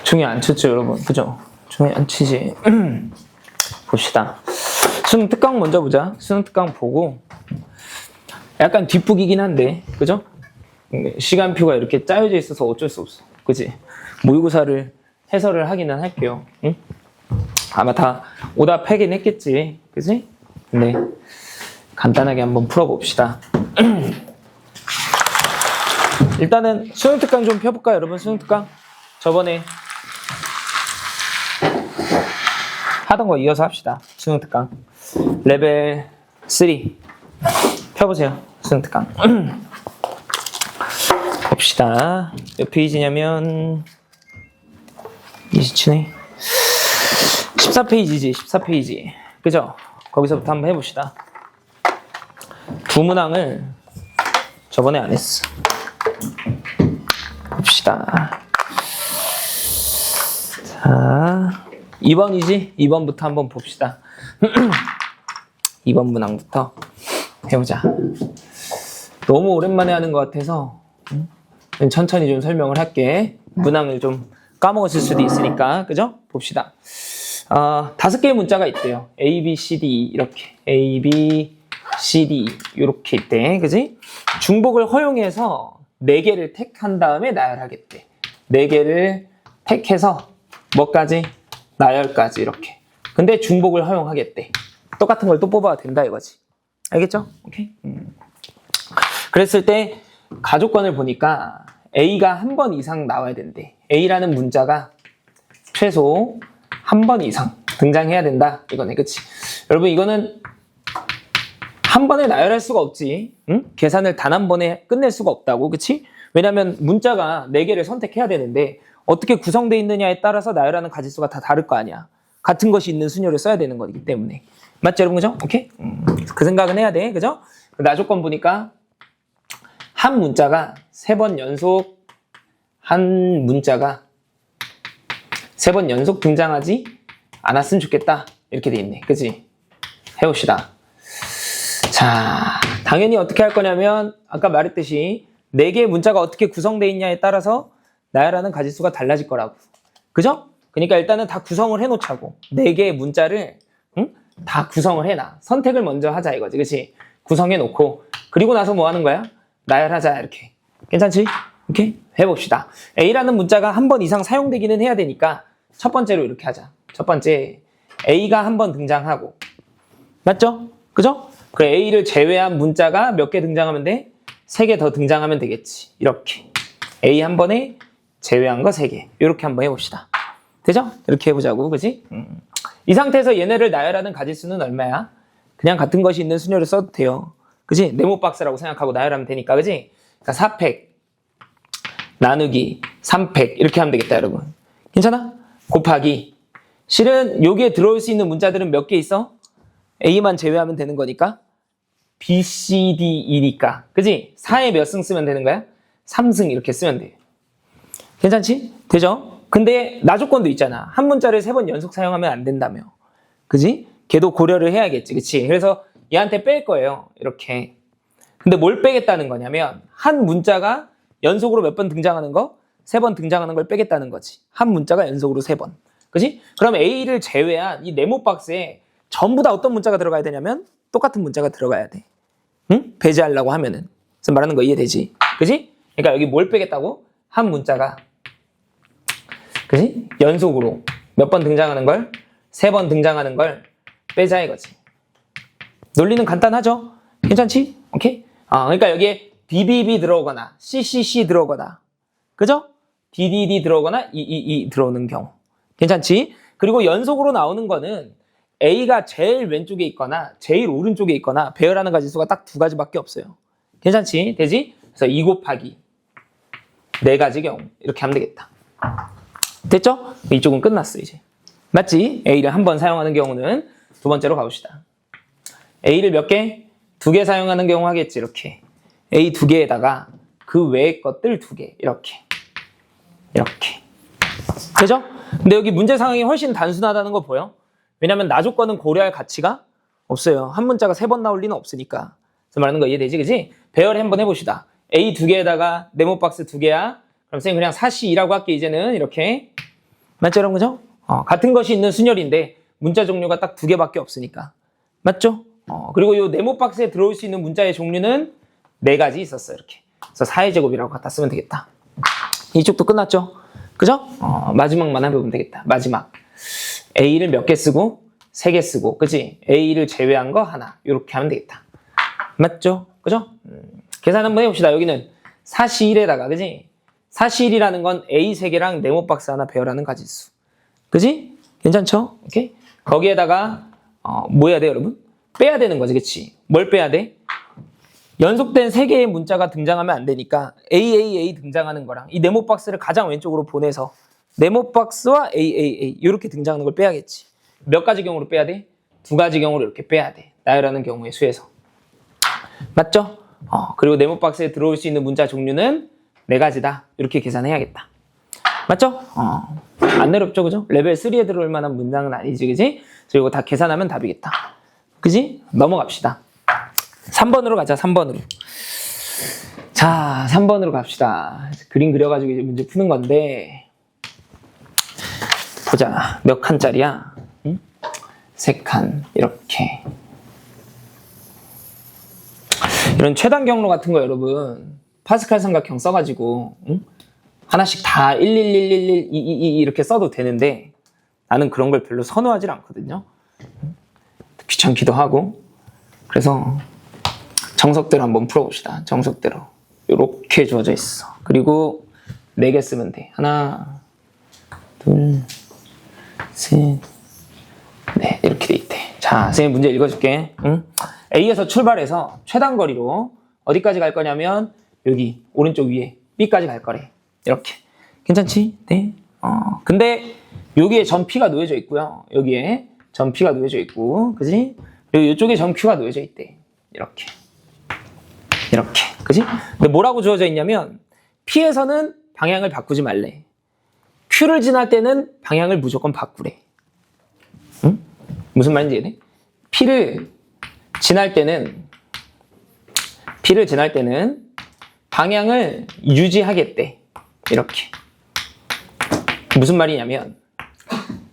종이 안 쳤죠, 여러분? 그죠? 종이 안 치지. 봅시다. 수능 특강 먼저 보자. 수능 특강 보고 약간 뒷북이긴 한데, 그죠? 시간표가 이렇게 짜여져 있어서 어쩔 수 없어. 그지? 모의고사를 해설을 하기는 할게요. 응? 아마 다 오답하긴 했겠지. 그지? 근데 간단하게 한번 풀어봅시다. 일단은 수능 특강 좀 펴볼까요, 여러분? 수능 특강 저번에 하던 거 이어서 합시다. 수능 특강 레벨 3 펴보세요. 수능 특강 봅시다. 몇 페이지냐면 27네 14페이지지. 14페이지 그죠? 거기서부터 한번 해봅시다. 두 문항을 저번에 안 했어. 봅시다. 자, 2번이지? 2번부터 한번 봅시다. 2번 문항부터 해보자. 너무 오랜만에 하는 것 같아서 천천히 좀 설명을 할게. 문항을 좀 까먹었을 수도 있으니까. 그죠? 봅시다. 5개의 문자가 있대요. A, B, C, D 이렇게. A, B, C, D 이렇게 있대. 그지? 중복을 허용해서 4개를 택한 다음에 나열하겠대. 4개를 택해서 뭐까지? 나열까지 이렇게. 근데 중복을 허용하겠대. 똑같은 걸 또 뽑아도 된다 이거지. 알겠죠? 오케이. 그랬을 때 가족권을 보니까 A가 한 번 이상 나와야 된대. A라는 문자가 최소 한 번 이상 등장해야 된다. 이거네. 그치? 여러분 이거는 한 번에 나열할 수가 없지. 응? 계산을 단 한 번에 끝낼 수가 없다고. 그치? 왜냐면 문자가 4개를 선택해야 되는데 어떻게 구성되어 있느냐에 따라서 나열하는 가지수가 다 다를 거 아니야. 같은 것이 있는 순열을 써야 되는 거기 때문에. 맞죠, 여러분? 그죠? 오케이? 그 생각은 해야 돼. 그죠? 나조건 보니까 한 문자가 3번 연속 한 문자가 3번 연속 등장하지 않았으면 좋겠다. 이렇게 돼 있네. 그치? 해봅시다. 자, 당연히 어떻게 할 거냐면 아까 말했듯이 4개의 문자가 어떻게 구성되어 있냐에 따라서 나열하는 가지수가 달라질 거라고. 그죠? 그러니까 일단은 다 구성을 해놓자고. 4개의 문자를 다 구성을 해놔. 선택을 먼저 하자 이거지. 그치? 구성해놓고 그리고 나서 뭐 하는 거야? 나열하자 이렇게. 괜찮지? 이렇게 해봅시다. A라는 문자가 한 번 이상 사용되기는 해야 되니까 첫 번째로 이렇게 하자. 첫 번째 A가 한 번 등장하고 맞죠? 그죠? 그 A를 제외한 문자가 몇 개 등장하면 돼? 3개 더 등장하면 되겠지. 이렇게 A 한 번에 제외한 거 3개 이렇게 한번 해봅시다. 되죠? 이렇게 해보자고. 그지? 이 상태에서 얘네를 나열하는 가지수는 얼마야? 그냥 같은 것이 있는 순열을 써도 돼요. 그지? 네모 박스라고 생각하고 나열하면 되니까. 그지? 그러니까 4팩 나누기 3팩 이렇게 하면 되겠다 여러분. 괜찮아? 곱하기 실은 여기에 들어올 수 있는 문자들은 몇 개 있어? A만 제외하면 되는 거니까 B, C, D이니까 그지? 4에 몇 승 쓰면 되는 거야? 3승 이렇게 쓰면 돼. 괜찮지? 되죠? 근데 나조건도 있잖아. 한 문자를 3번 연속 사용하면 안 된다며. 그지? 걔도 고려를 해야겠지. 그치? 그래서 얘한테 뺄 거예요. 이렇게. 근데 뭘 빼겠다는 거냐면 한 문자가 연속으로 몇 번 등장하는 거? 3번 등장하는 걸 빼겠다는 거지. 한 문자가 연속으로 3번. 그지? 그럼 A를 제외한 이 네모 박스에 전부 다 어떤 문자가 들어가야 되냐면 똑같은 문자가 들어가야 돼. 응? 배제하려고 하면은. 그래서 말하는 거 이해되지? 그지? 그러니까 여기 뭘 빼겠다고? 한 문자가 그지? 연속으로 몇 번 등장하는 걸? 3번 등장하는 걸 빼자 이거지. 논리는 간단하죠? 괜찮지? 오케이? 그러니까 여기에 BBB 들어오거나 CCC 들어오거나 그죠? DDD 들어오거나 EEE 들어오는 경우 괜찮지? 그리고 연속으로 나오는 거는 A가 제일 왼쪽에 있거나 제일 오른쪽에 있거나 배열하는 가지수가 딱 2가지밖에 없어요. 괜찮지? 되지? 그래서 2 곱하기 4가지 경우 이렇게 하면 되겠다. 됐죠? 이쪽은 끝났어 이제. 맞지? A를 한 번 사용하는 경우는 두 번째로 가봅시다. A를 몇 개? 2개 사용하는 경우 하겠지. 이렇게 A 2개에다가 그 외의 것들 2개 이렇게 되죠? 근데 여기 문제 상황이 훨씬 단순하다는 거 보여? 왜냐면 나조건은 고려할 가치가 없어요. 한 문자가 3번 나올 리는 없으니까. 그래서 말하는 거 이해되지? 그지? 배열 한번 해봅시다. A 2개에다가 네모 박스 2개야. 그럼 쌤 그냥 4C2라고 할게 이제는 이렇게 맞죠, 여러분? 그죠? 같은 것이 있는 순열인데 문자 종류가 딱 2개밖에 없으니까. 맞죠? 그리고 요 네모 박스에 들어올 수 있는 문자의 종류는 4가지 있었어요. 이렇게. 그래서 4의 제곱이라고 갖다 쓰면 되겠다. 이쪽도 끝났죠? 그죠? 마지막만 해보면 되겠다. 마지막. A를 몇 개 쓰고 3개 쓰고, 그치? A를 제외한 거 하나. 이렇게 하면 되겠다. 맞죠? 그죠? 계산 한번 해봅시다. 여기는 41에다가, 그치? 41이라는 건 A 3개랑 네모 박스 하나 배열하는 가지수. 그치? 괜찮죠? 오케이? 거기에다가, 뭐 해야 돼, 여러분? 빼야 되는 거지, 그치? 뭘 빼야 돼? 연속된 3개의 문자가 등장하면 안 되니까 AAA 등장하는 거랑 이 네모 박스를 가장 왼쪽으로 보내서 네모 박스와 AAA 이렇게 등장하는 걸 빼야겠지. 몇 가지 경우로 빼야 돼? 2가지 경우로 이렇게 빼야 돼. 나열하는 경우의 수에서. 맞죠? 그리고 네모 박스에 들어올 수 있는 문자 종류는 4가지다. 이렇게 계산해야겠다. 맞죠? 안 어렵죠, 그죠? 레벨 3에 들어올 만한 문장은 아니지, 그지? 그래서 이거 다 계산하면 답이겠다. 그지? 넘어갑시다. 3번으로 가자, 3번으로. 자, 3번으로 갑시다. 그림 그려가지고 이제 문제 푸는 건데, 보자. 몇 칸짜리야? 3칸. 이렇게. 이런 최단 경로 같은 거 여러분, 파스칼 삼각형 써가지고, 하나씩 다 11111, 222 이렇게 써도 되는데, 나는 그런 걸 별로 선호하지 않거든요. 귀찮기도 하고. 그래서, 정석대로 한번 풀어봅시다. 정석대로. 요렇게 주어져 있어. 그리고 4개 쓰면 돼. 하나, 둘, 셋, 넷. 이렇게 돼 있대. 자, 선생님 문제 읽어줄게. A에서 출발해서 최단 거리로 어디까지 갈 거냐면 여기 오른쪽 위에 B까지 갈 거래. 이렇게. 괜찮지? 네. 근데 여기에 점 P가 놓여져 있고요. 여기에 점 P가 놓여져 있고, 그지? 그리고 이쪽에 점 Q가 놓여져 있대. 이렇게. 이렇게. 그지? 근데 뭐라고 주어져 있냐면 P에서는 방향을 바꾸지 말래. Q를 지날 때는 방향을 무조건 바꾸래. 응? 무슨 말인지 이해돼? P를 지날 때는 방향을 유지하겠대. 이렇게. 무슨 말이냐면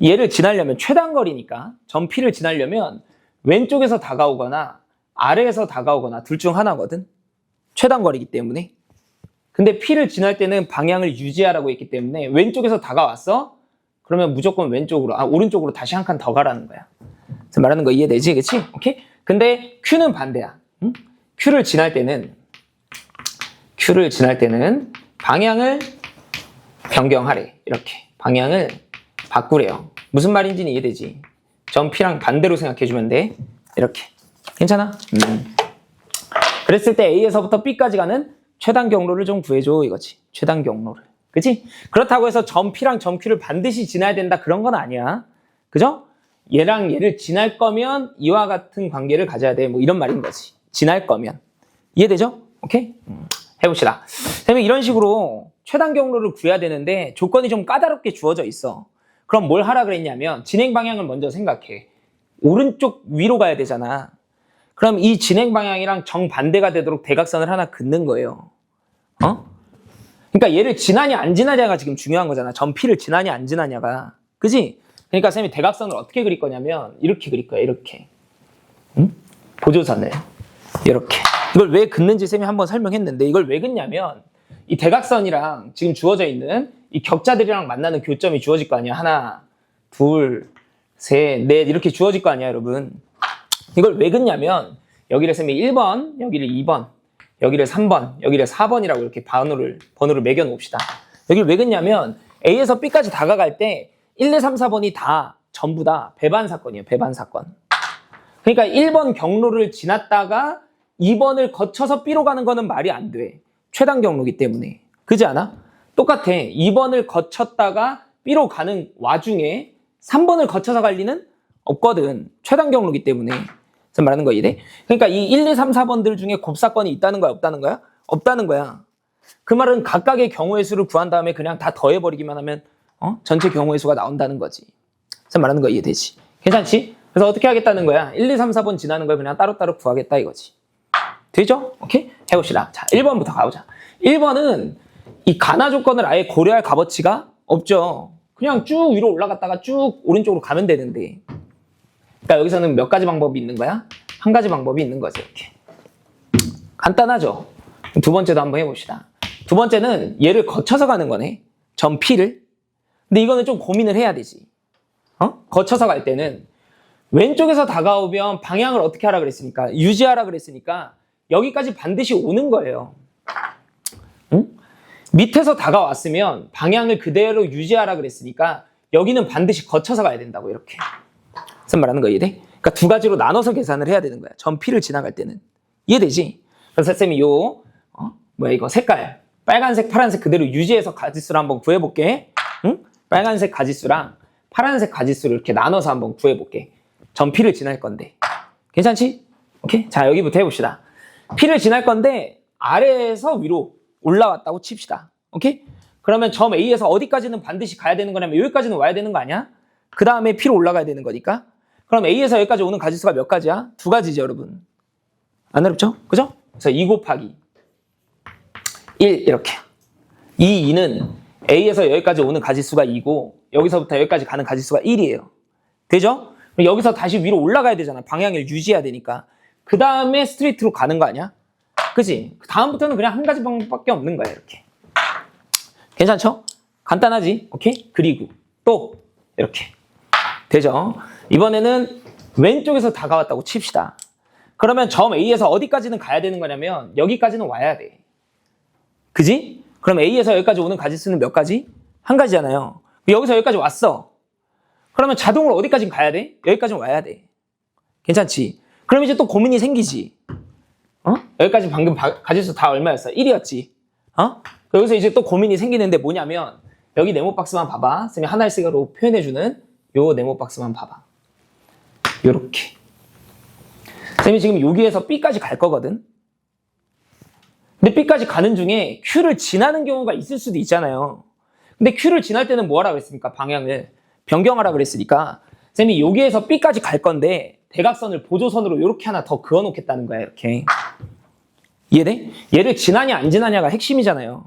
얘를 지나려면 최단 거리니까 점 P를 지나려면 왼쪽에서 다가오거나 아래에서 다가오거나 둘 중 하나거든. 최단 거리이기 때문에. 근데 P를 지날 때는 방향을 유지하라고 했기 때문에 왼쪽에서 다가왔어? 그러면 무조건 왼쪽으로, 오른쪽으로 다시 한 칸 더 가라는 거야. 그래서 말하는 거 이해되지? 그치? 오케이? 근데 Q는 반대야. 응? Q를 지날 때는 방향을 변경하래. 이렇게. 방향을 바꾸래요. 무슨 말인지는 이해되지? 점 P랑 반대로 생각해주면 돼. 이렇게. 괜찮아? 그랬을 때 A에서부터 B까지 가는 최단 경로를 좀 구해줘 이거지. 최단 경로를. 그치? 그렇다고 해서 점 P랑 점 Q를 반드시 지나야 된다 그런 건 아니야. 그죠? 얘랑 얘를 지날 거면 이와 같은 관계를 가져야 돼. 뭐 이런 말인 거지. 지날 거면. 이해되죠? 오케이? 해봅시다. 그러면 이런 식으로 최단 경로를 구해야 되는데 조건이 좀 까다롭게 주어져 있어. 그럼 뭘 하라 그랬냐면 진행 방향을 먼저 생각해. 오른쪽 위로 가야 되잖아. 그럼 이 진행 방향이랑 정반대가 되도록 대각선을 하나 긋는 거예요. 그러니까 얘를 지나냐 안 지나냐가 지금 중요한 거잖아. 점 P를 지나냐 안 지나냐가. 그지? 그러니까 쌤이 대각선을 어떻게 그릴 거냐면 이렇게 그릴 거야. 이렇게. 보조선을. 이렇게. 이걸 왜 긋는지 쌤이 한번 설명했는데 이걸 왜 긋냐면 이 대각선이랑 지금 주어져 있는 이 격자들이랑 만나는 교점이 주어질 거 아니야. 하나, 둘, 셋, 넷 이렇게 주어질 거 아니야, 여러분. 이걸 왜 긋냐면 여기를 쌤이 1번, 여기를 2번, 여기를 3번, 여기를 4번이라고 이렇게 번호를 매겨 놓읍시다. 여기를 왜 긋냐면 A에서 B까지 다가갈 때 1, 2, 3, 4번이 다 전부 다 배반 사건이에요. 배반 사건. 그러니까 1번 경로를 지났다가 2번을 거쳐서 B로 가는 거는 말이 안 돼. 최단 경로이기 때문에. 그지 않아? 똑같아. 2번을 거쳤다가 B로 가는 와중에 3번을 거쳐서 갈 리는 없거든. 최단 경로이기 때문에. 그래서 말하는 거 이해? 그러니까 이 1, 2, 3, 4번들 중에 곱사건이 있다는 거야? 없다는 거야? 없다는 거야. 그 말은 각각의 경우의 수를 구한 다음에 그냥 다 더해버리기만 하면 전체 경우의 수가 나온다는 거지. 그래서 말하는 거 이해되지? 괜찮지? 그래서 어떻게 하겠다는 거야? 1, 2, 3, 4번 지나는 걸 그냥 따로따로 구하겠다 이거지. 되죠? 오케이? 해봅시다. 자, 1번부터 가보자. 1번은 이 가나 조건을 아예 고려할 값어치가 없죠. 그냥 쭉 위로 올라갔다가 쭉 오른쪽으로 가면 되는데. 그러니까 여기서는 몇 가지 방법이 있는 거야? 한 가지 방법이 있는 거지, 이렇게. 간단하죠? 두 번째도 한번 해봅시다. 두 번째는 얘를 거쳐서 가는 거네. 점 P를. 근데 이거는 좀 고민을 해야 되지. 거쳐서 갈 때는 왼쪽에서 다가오면 방향을 어떻게 하라 그랬으니까, 유지하라 그랬으니까 여기까지 반드시 오는 거예요. 응? 밑에서 다가왔으면 방향을 그대로 유지하라 그랬으니까 여기는 반드시 거쳐서 가야 된다고, 이렇게. 무슨 말하는 거 이해돼? 그러니까 두 가지로 나눠서 계산을 해야 되는 거야. 점 P를 지나갈 때는. 이해되지? 그래서 쌤이 이거 색깔. 빨간색, 파란색 그대로 유지해서 가지수를 한번 구해볼게. 응? 빨간색 가지수랑 파란색 가지수를 이렇게 나눠서 한번 구해볼게. 점 P를 지날 건데. 괜찮지? 오케이? 자, 여기부터 해봅시다. P를 지날 건데 아래에서 위로 올라왔다고 칩시다. 오케이? 그러면 점 A에서 어디까지는 반드시 가야 되는 거냐면 여기까지는 와야 되는 거 아니야? 그 다음에 P로 올라가야 되는 거니까. 그럼 A에서 여기까지 오는 가지수가 몇 가지야? 두 가지죠, 여러분. 안 어렵죠? 그죠? 그래서 2 곱하기 1 이렇게. 이 2는 A에서 여기까지 오는 가지수가 2고 여기서부터 여기까지 가는 가지수가 1이에요. 되죠? 여기서 다시 위로 올라가야 되잖아. 방향을 유지해야 되니까. 그 다음에 스트레이트로 가는 거 아니야? 그치? 다음부터는 그냥 한 가지 방법밖에 없는 거야, 이렇게. 괜찮죠? 간단하지? 오케이? 그리고 또 이렇게. 되죠? 이번에는 왼쪽에서 다가왔다고 칩시다. 그러면 점 A에서 어디까지는 가야 되는 거냐면 여기까지는 와야 돼. 그지? 그럼 A에서 여기까지 오는 가지수는 몇 가지? 한 가지잖아요. 여기서 여기까지 왔어. 그러면 자동으로 어디까지 가야 돼? 여기까지 와야 돼. 괜찮지? 그럼 이제 또 고민이 생기지. 여기까지 방금 가지수 다 얼마였어? 1이었지. 여기서 이제 또 고민이 생기는데 뭐냐면 여기 네모 박스만 봐봐. 쌤이 하나씩으로 표현해주는 요 네모 박스만 봐봐. 요렇게. 쌤이 지금 여기에서 B까지 갈 거거든. 근데 B까지 가는 중에 Q를 지나는 경우가 있을 수도 있잖아요. 근데 Q를 지날 때는 뭐 하라고 했습니까? 방향을 변경하라고 그랬으니까 쌤이 여기에서 B까지 갈 건데 대각선을 보조선으로 이렇게 하나 더 그어놓겠다는 거야, 이렇게. 이해돼? 얘를 지나냐 안 지나냐가 핵심이잖아요.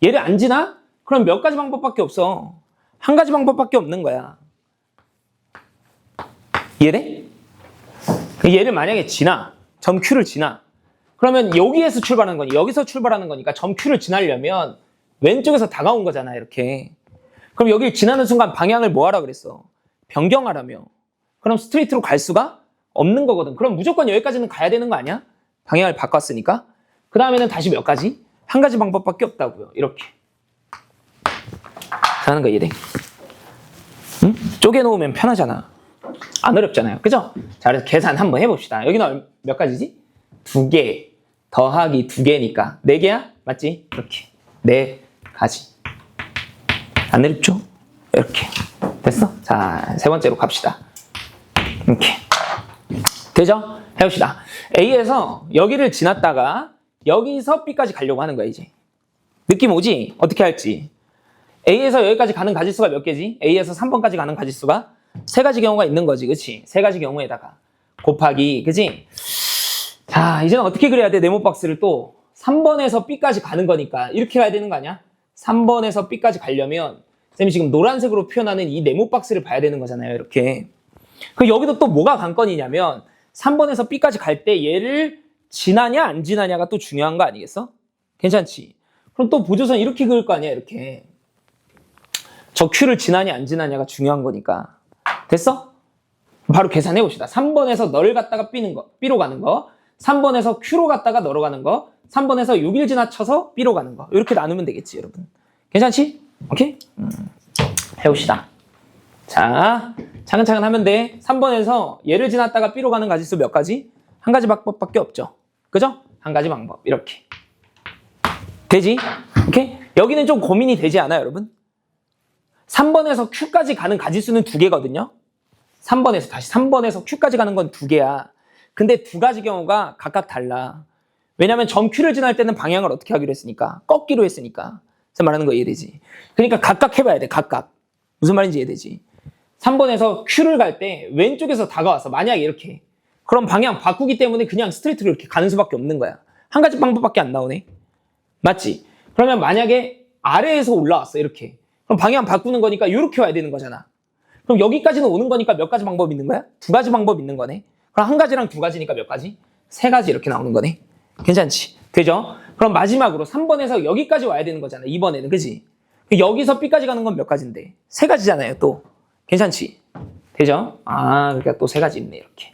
얘를 안 지나? 그럼 몇 가지 방법밖에 없어. 한 가지 방법밖에 없는 거야. 이해돼? 얘를 만약에 지나, 점 Q를 지나, 그러면 여기에서 출발하는 거니, 여기서 출발하는 거니까 점 Q를 지나려면 왼쪽에서 다가온 거잖아, 이렇게. 그럼 여기를 지나는 순간 방향을 뭐 하라 그랬어? 변경하라며. 그럼 스트레이트로 갈 수가 없는 거거든. 그럼 무조건 여기까지는 가야 되는 거 아니야? 방향을 바꿨으니까. 그 다음에는 다시 몇 가지? 한 가지 방법밖에 없다고요. 이렇게. 하는 거 이해돼? 응? 쪼개놓으면 편하잖아. 안 어렵잖아요. 그죠? 자, 그래서 계산 한번 해봅시다. 여기는 몇 가지지? 2개 더하기 2개니까 4개야? 맞지? 이렇게 4가지. 안 어렵죠? 이렇게. 됐어? 자, 세 번째로 갑시다. 이렇게. 되죠? 해봅시다. A에서 여기를 지났다가 여기서 B까지 가려고 하는 거야, 이제. 느낌 오지? 어떻게 할지. A에서 여기까지 가는 가지수가 몇 개지? A에서 3번까지 가는 가지수가 3가지 경우가 있는 거지, 그치? 3가지 경우에다가 곱하기, 그치? 자, 이제는 어떻게 그려야 돼? 네모 박스를 또 3번에서 B까지 가는 거니까 이렇게 가야 되는 거 아니야? 3번에서 B까지 가려면 쌤이 지금 노란색으로 표현하는 이 네모 박스를 봐야 되는 거잖아요, 이렇게. 그럼 여기도 또 뭐가 관건이냐면 3번에서 B까지 갈 때 얘를 지나냐 안 지나냐가 또 중요한 거 아니겠어? 괜찮지? 그럼 또 보조선 이렇게 그을 거 아니야, 이렇게. 저 Q를 지나냐 안 지나냐가 중요한 거니까. 됐어? 바로 계산해 봅시다. 3번에서 너를 갖다가 B로 가는 거, 3번에서 Q로 갔다가 너로 가는 거, 3번에서 6일 지나쳐서 B로 가는 거. 이렇게 나누면 되겠지, 여러분. 괜찮지? 오케이? 해봅시다. 자, 차근차근 하면 돼. 3번에서 얘를 지났다가 B로 가는 가지수 몇 가지? 한 가지 방법밖에 없죠. 그죠? 한 가지 방법. 이렇게. 되지? 오케이? 여기는 좀 고민이 되지 않아요, 여러분? 3번에서 Q까지 가는 가지수는 2개거든요. 3번에서 Q까지 가는 건 2개야. 근데 2가지 경우가 각각 달라. 왜냐면 점 Q를 지날 때는 방향을 어떻게 하기로 했으니까. 꺾기로 했으니까. 그래서 말하는 거 이해되지? 그러니까 각각 해봐야 돼, 각각. 무슨 말인지 이해되지? 3번에서 Q를 갈 때 왼쪽에서 다가와서 만약에 이렇게. 그럼 방향 바꾸기 때문에 그냥 스트레이트로 이렇게 가는 수밖에 없는 거야. 한 가지 방법밖에 안 나오네. 맞지? 그러면 만약에 아래에서 올라왔어, 이렇게. 그럼 방향 바꾸는 거니까 이렇게 와야 되는 거잖아. 그럼 여기까지는 오는 거니까 몇 가지 방법이 있는 거야? 두 가지 방법이 있는 거네. 그럼 한 가지랑 두 가지니까 몇 가지? 세 가지 이렇게 나오는 거네. 괜찮지? 되죠? 그럼 마지막으로 3번에서 여기까지 와야 되는 거잖아. 2번에는. 그지? 여기서 B까지 가는 건 몇 가지인데? 세 가지잖아요, 또. 괜찮지? 되죠? 아, 그러니까 또 세 가지 있네, 이렇게.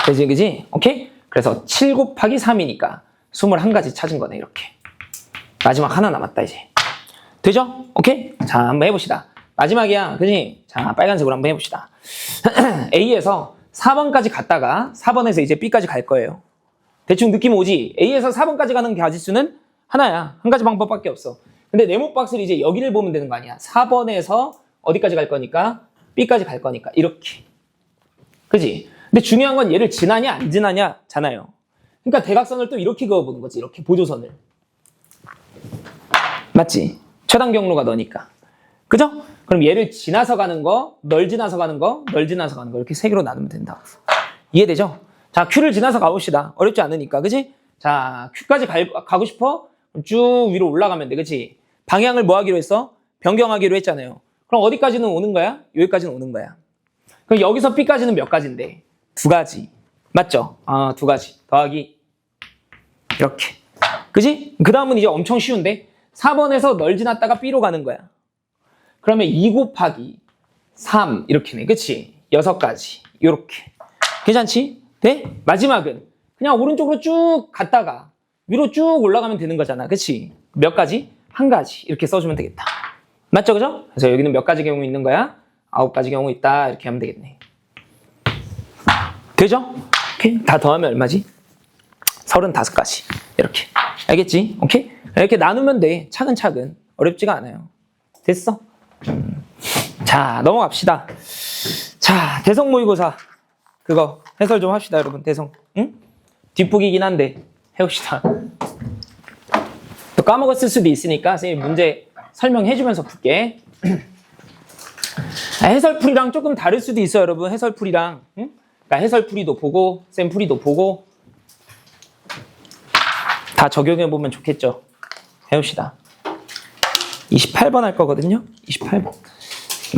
그지, 그지? 오케이? 그래서 7 곱하기 3이니까 21가지 찾은 거네, 이렇게. 마지막 하나 남았다, 이제. 되죠? 오케이? 자, 한번 해봅시다. 마지막이야, 그지? 자, 빨간색으로 한번 해봅시다. A에서 4번까지 갔다가 4번에서 이제 B까지 갈 거예요. 대충 느낌 오지? A에서 4번까지 가는 가지수는 하나야. 한 가지 방법밖에 없어. 근데 네모 박스를 이제 여기를 보면 되는 거 아니야. 4번에서 어디까지 갈 거니까? B까지 갈 거니까. 이렇게. 그지? 근데 중요한 건 얘를 지나냐, 안 지나냐잖아요. 그러니까 대각선을 또 이렇게 그어보는 거지. 이렇게 보조선을. 맞지? 최단 경로가 너니까. 그죠? 그럼 얘를 지나서 가는 거, 널 지나서 가는 거, 널 지나서 가는 거 이렇게 세 개로 나누면 된다. 이해되죠? 자, Q를 지나서 가봅시다. 어렵지 않으니까, 그지? 자, Q까지 가고 싶어? 쭉 위로 올라가면 돼, 그치? 방향을 뭐 하기로 했어? 변경하기로 했잖아요. 그럼 어디까지는 오는 거야? 여기까지는 오는 거야. 그럼 여기서 B까지는 몇 가지인데? 두 가지. 맞죠? 아, 두 가지. 더하기. 이렇게. 그지? 그 다음은 이제 엄청 쉬운데? 4번에서 널 지났다가 B로 가는 거야. 그러면 2 곱하기 3 이렇게네. 그치? 6가지. 요렇게. 괜찮지? 네? 마지막은 그냥 오른쪽으로 쭉 갔다가 위로 쭉 올라가면 되는 거잖아. 그치? 몇 가지? 한 가지. 이렇게 써주면 되겠다. 맞죠? 그죠? 그래서 여기는 몇 가지 경우 있는 거야? 9가지 경우 있다. 이렇게 하면 되겠네. 되죠? 오케이. 다 더하면 얼마지? 35가지. 이렇게. 알겠지? 오케이? 이렇게 나누면 돼. 차근차근. 어렵지가 않아요. 됐어? 자, 넘어갑시다. 자, 대성 모의고사. 그거 해설 좀 합시다, 여러분. 대성. 응? 뒷북이긴 한데 해봅시다. 또 까먹었을 수도 있으니까 선생님 문제 설명해주면서 풀게. 해설풀이랑 조금 다를 수도 있어요, 여러분. 해설풀이랑. 응? 그러니까 해설풀이도 보고 쌤풀이도 보고 다 적용해보면 좋겠죠. 해봅시다. 28번 할 거거든요. 28번.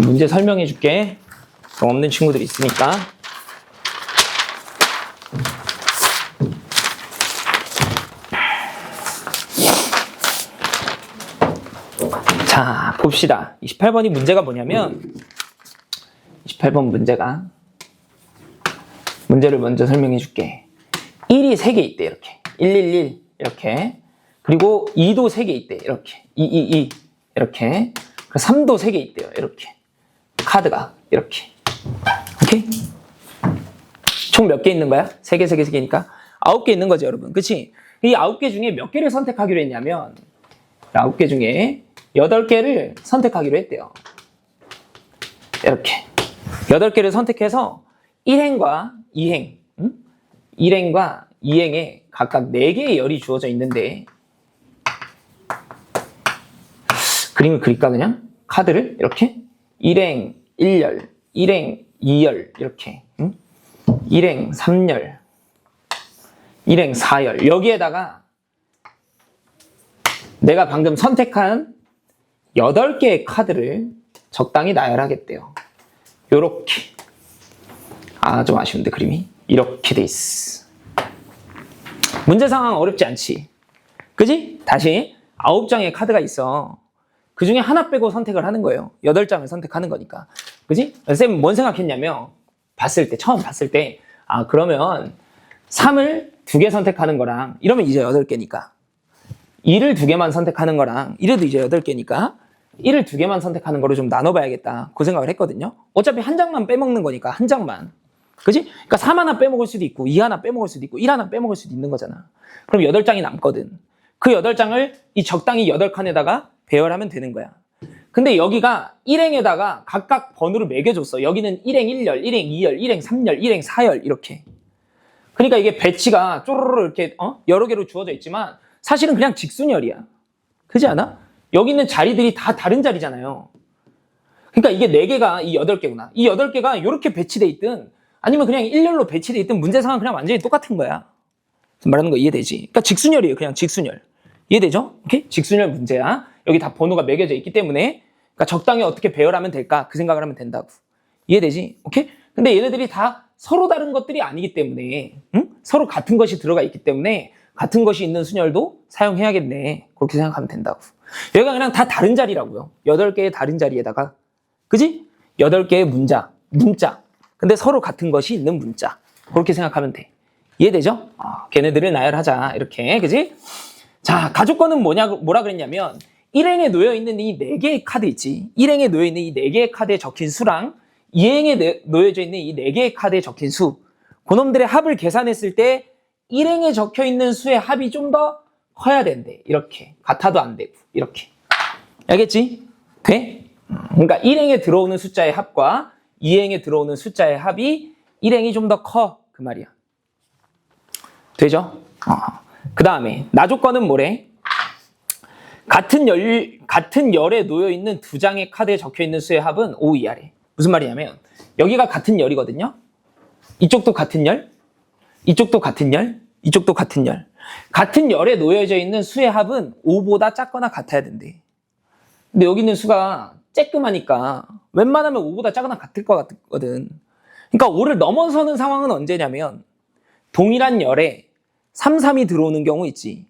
문제 설명해줄게. 없는 친구들이 있으니까. 자, 봅시다. 28번이 문제가 뭐냐면 28번 문제가 문제를 먼저 설명해 줄게. 1이 3개 있대. 이렇게 111 이렇게. 그리고 2도 3개 있대. 이렇게 222 이렇게. 3도 3개 있대요. 이렇게. 카드가 이렇게. 오케이? 총 몇 개 있는 거야? 3개, 3개, 3개니까 9개 있는 거죠, 여러분. 그치? 이 9개 중에 몇 개를 선택하기로 했냐면 9개 중에 8개를 선택하기로 했대요. 이렇게 8개를 선택해서 1행과 2행 1행과 2행에 각각 4개의 열이 주어져 있는데 그림을 그릴까 그냥? 카드를 이렇게 1행 1열 1행 2열 이렇게 1행 3열 1행 4열 여기에다가 내가 방금 선택한 8개의 카드를 적당히 나열하겠대요. 요렇게. 아, 좀 아쉬운데 그림이. 이렇게 돼 있어. 문제 상황 어렵지 않지? 그지? 다시 9장의 카드가 있어. 그 중에 하나 빼고 선택을 하는 거예요. 8장을 선택하는 거니까. 그지? 쌤은 뭔 생각했냐면 처음 봤을 때 아, 그러면 3을 2개 선택하는 거랑 이러면 이제 8개니까 2를 2개만 선택하는 거랑 이래도 이제 8개니까 1을 2개만 선택하는 거로 좀 나눠봐야겠다. 그 생각을 했거든요. 어차피 한 장만 빼먹는 거니까 한 장만. 그지? 그러니까 3 하나 빼먹을 수도 있고 2 하나 빼먹을 수도 있고 1 하나 빼먹을 수도 있는 거잖아. 그럼 8장이 남거든. 그 8장을 이 적당히 8칸에다가 배열하면 되는 거야. 근데 여기가 1행에다가 각각 번호를 매겨줬어. 여기는 1행 1열, 1행 2열, 1행 3열, 1행 4열 이렇게. 그러니까 이게 배치가 쪼르르 이렇게 여러 개로 주어져 있지만 사실은 그냥 직순열이야. 그렇지 않아? 여기 있는 자리들이 다 다른 자리잖아요. 그러니까 이게 4개가 이 8개구나. 이 8개가 이렇게 배치돼 있든 아니면 그냥 1열로 배치돼 있든 문제 상황은 그냥 완전히 똑같은 거야. 말하는 거 이해되지? 그러니까 직순열이에요. 그냥 직순열. 이해되죠? 오케이? 직순열 문제야. 여기 다 번호가 매겨져 있기 때문에 그러니까 적당히 어떻게 배열하면 될까? 그 생각을 하면 된다고. 이해되지? 오케이? 근데 얘네들이 다 서로 다른 것들이 아니기 때문에 서로 같은 것이 들어가 있기 때문에 같은 것이 있는 순열도 사용해야겠네. 그렇게 생각하면 된다고. 여기가 그냥 다 다른 자리라고요. 8개의 다른 자리에다가 그지? 8개의 문자. 근데 서로 같은 것이 있는 문자. 그렇게 생각하면 돼. 이해되죠? 걔네들을 나열하자. 이렇게. 그지? 자, 가족권은 뭐라 그랬냐면 일행에 놓여있는 이 4개의 카드 있지. 일행에 놓여있는 이 4개의 카드에 적힌 수랑 이행에 놓여져 있는 이 4개의 카드에 적힌 수. 그놈들의 합을 계산했을 때 일행에 적혀있는 수의 합이 좀 더 커야 된대. 이렇게. 같아도 안 되고. 이렇게. 알겠지? 돼? 그러니까 일행에 들어오는 숫자의 합과 이행에 들어오는 숫자의 합이 일행이 좀 더 커. 그 말이야. 되죠? 그 다음에 나조건은 뭐래? 같은 열에 놓여있는 2장의 카드에 적혀있는 수의 합은 5 이하래. 무슨 말이냐면 여기가 같은 열이거든요. 이쪽도 같은 열, 이쪽도 같은 열, 이쪽도 같은 열. 같은 열에 놓여져 있는 수의 합은 5보다 작거나 같아야 된대. 근데 여기 있는 수가 쬐끔하니까 웬만하면 5보다 작거나 같을 것 같거든. 그러니까 5를 넘어서는 상황은 언제냐면 동일한 열에 3, 3이 들어오는 경우 있지.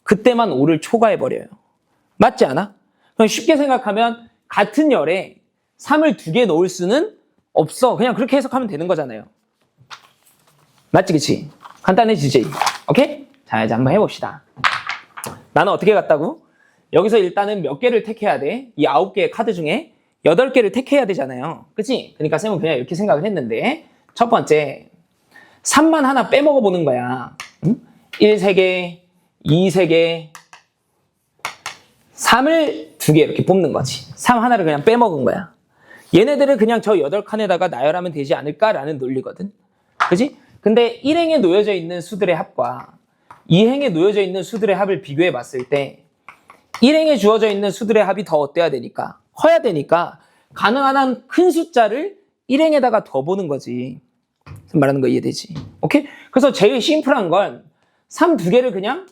그때만 5를 초과해버려요. 맞지 않아? 그럼 쉽게 생각하면 같은 열에 3을 2개 넣을 수는 없어. 그냥 그렇게 해석하면 되는 거잖아요. 맞지, 그치? 간단해지지? 오케이? 자, 이제 한번 해봅시다. 나는 어떻게 갔다고? 여기서 일단은 몇 개를 택해야 돼? 이 9개의 카드 중에 8개를 택해야 되잖아요. 그치? 그러니까 쌤은 그냥 이렇게 생각을 했는데 첫 번째 3만 하나 빼먹어 보는 거야. 1 3개, 2 3개, 3을 2개 이렇게 뽑는 거지. 3 하나를 그냥 빼먹은 거야. 얘네들을 그냥 저 8칸에다가 나열하면 되지 않을까라는 논리거든. 그지? 근데 1행에 놓여져 있는 수들의 합과 2행에 놓여져 있는 수들의 합을 비교해 봤을 때 1행에 주어져 있는 수들의 합이 더 어때야 되니까? 커야 되니까 가능한 한 큰 숫자를 1행에다가 더 보는 거지. 말하는 거 이해되지? 오케이? 그래서 제일 심플한 건 3 2개를 그냥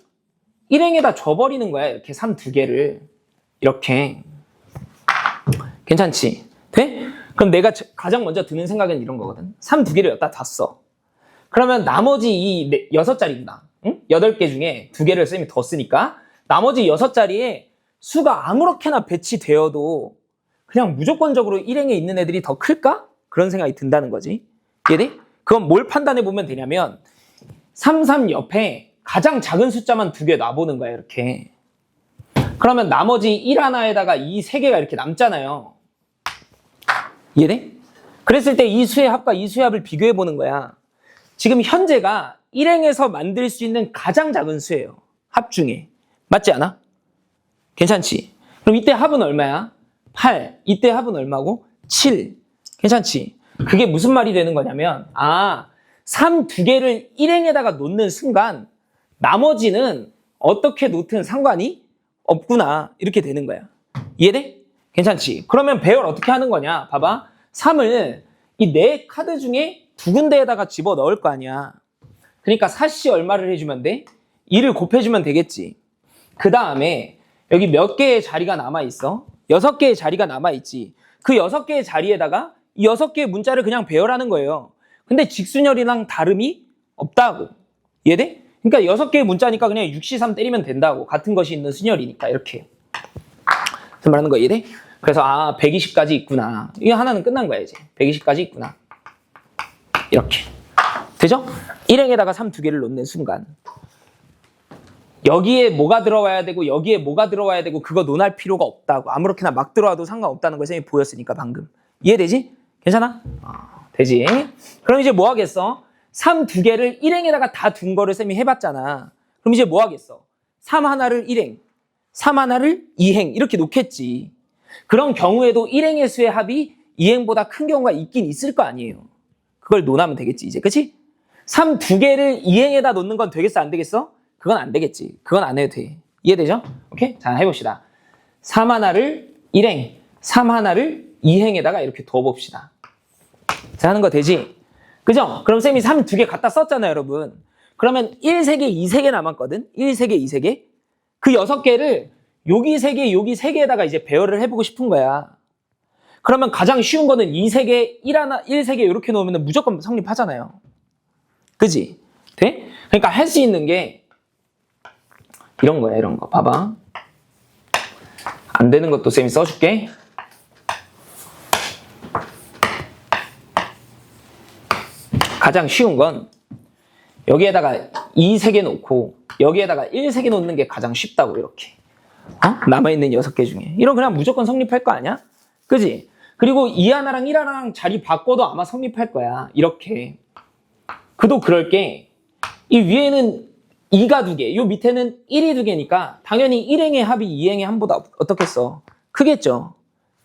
1행에다 줘버리는 거야. 이렇게 3 2개를. 이렇게. 괜찮지? 돼? 그럼 내가 가장 먼저 드는 생각은 이런 거거든. 3 2개를 여기다 다 써. 그러면 나머지 이 6자리구나. 응? 8개 중에 2개를 쌤이 더 쓰니까 나머지 6자리에 수가 아무렇게나 배치되어도 그냥 무조건적으로 1행에 있는 애들이 더 클까? 그런 생각이 든다는 거지. 이해돼? 그건 뭘 판단해 보면 되냐면 3, 3 옆에 가장 작은 숫자만 2개 놔보는 거야. 이렇게. 그러면 나머지 1 하나에다가 이 3개가 이렇게 남잖아요. 이해돼? 그랬을 때 이 수의 합과 이 수의 합을 비교해 보는 거야. 지금 현재가 1행에서 만들 수 있는 가장 작은 수예요. 합 중에. 맞지 않아? 괜찮지? 그럼 이때 합은 얼마야? 8. 이때 합은 얼마고? 7. 괜찮지? 그게 무슨 말이 되는 거냐면 3 2개를 1행에다가 놓는 순간 나머지는 어떻게 놓든 상관이 없구나. 이렇게 되는 거야. 이해돼? 괜찮지? 그러면 배열 어떻게 하는 거냐? 봐봐. 3을 이 4카드 중에 2군데에다가 집어 넣을 거 아니야. 그러니까 사시 얼마를 해주면 돼? 2를 곱해주면 되겠지. 그 다음에 여기 몇 개의 자리가 남아있어? 6개의 자리가 남아있지. 그 6개의 자리에다가 이 6개의 문자를 그냥 배열하는 거예요. 근데 직순열이랑 다름이 없다고. 이해돼? 그러니까 6개의 문자니까 그냥 6C3 때리면 된다고. 같은 것이 있는 순열이니까 이렇게. 말하는 거 이해돼? 그래서 120까지 있구나. 이게 하나는 끝난 거야 이제. 120까지 있구나. 이렇게. 되죠? 1행에다가 3 2개를 놓는 순간 여기에 뭐가 들어와야 되고 여기에 뭐가 들어와야 되고 그거 논할 필요가 없다고. 아무렇게나 막 들어와도 상관없다는 걸 쌤이 보였으니까 방금. 이해되지? 괜찮아? 되지? 그럼 이제 뭐 하겠어? 3 2개를 1행에다가 다 둔 거를 쌤이 해봤잖아. 그럼 이제 뭐 하겠어? 3 하나를 1행, 3 하나를 2행 이렇게 놓겠지. 그런 경우에도 1행의 수의 합이 2행보다 큰 경우가 있긴 있을 거 아니에요. 그걸 논하면 되겠지 이제. 그치? 3 2개를 2행에다 놓는 건 되겠어 안 되겠어? 그건 안 되겠지. 그건 안 해도 돼. 이해되죠? 오케이? 자 해봅시다. 3 하나를 1행, 3 하나를 2행에다가 이렇게 둬봅시다. 자 하는 거 되지? 그죠? 그럼 쌤이 3 2개 갖다 썼잖아요 여러분. 그러면 1, 3개, 2, 3개 남았거든? 1, 3개, 2, 3개? 그 6개를 여기 3개, 여기 3개에다가 이제 배열을 해보고 싶은 거야. 그러면 가장 쉬운 거는 이 3개, 1 3개 이렇게 놓으면 무조건 성립하잖아요. 그지? 돼? 그러니까 할 수 있는 게 이런 거야, 이런 거. 봐봐. 안 되는 것도 쌤이 써줄게. 가장 쉬운 건 여기에다가 2 3개 놓고 여기에다가 1 3개 놓는 게 가장 쉽다고 이렇게. 남아있는 6개 중에. 이런 그냥 무조건 성립할 거 아니야? 그지? 그리고 2 하나랑 1 하나랑 자리 바꿔도 아마 성립할 거야. 이렇게. 그도 그럴 게 이 위에는 2가 2개, 요 밑에는 1이 2개니까 당연히 1행의 합이 2행의 합보다 어떻겠어? 크겠죠?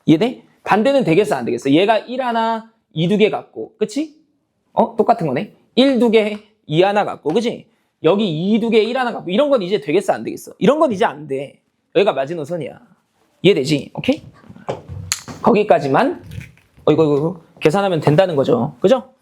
이해돼? 반대는 되겠어, 안 되겠어? 얘가 1 하나, 2 2개 같고, 그치? 똑같은 거네? 1 2개, 2 하나 같고, 그치? 여기 2 2개, 1 하나 같고, 이런 건 이제 되겠어, 안 되겠어? 이런 건 이제 안 돼. 여기가 마지노선이야. 이해되지? 오케이? 거기까지만, 이거 계산하면 된다는 거죠. 그죠?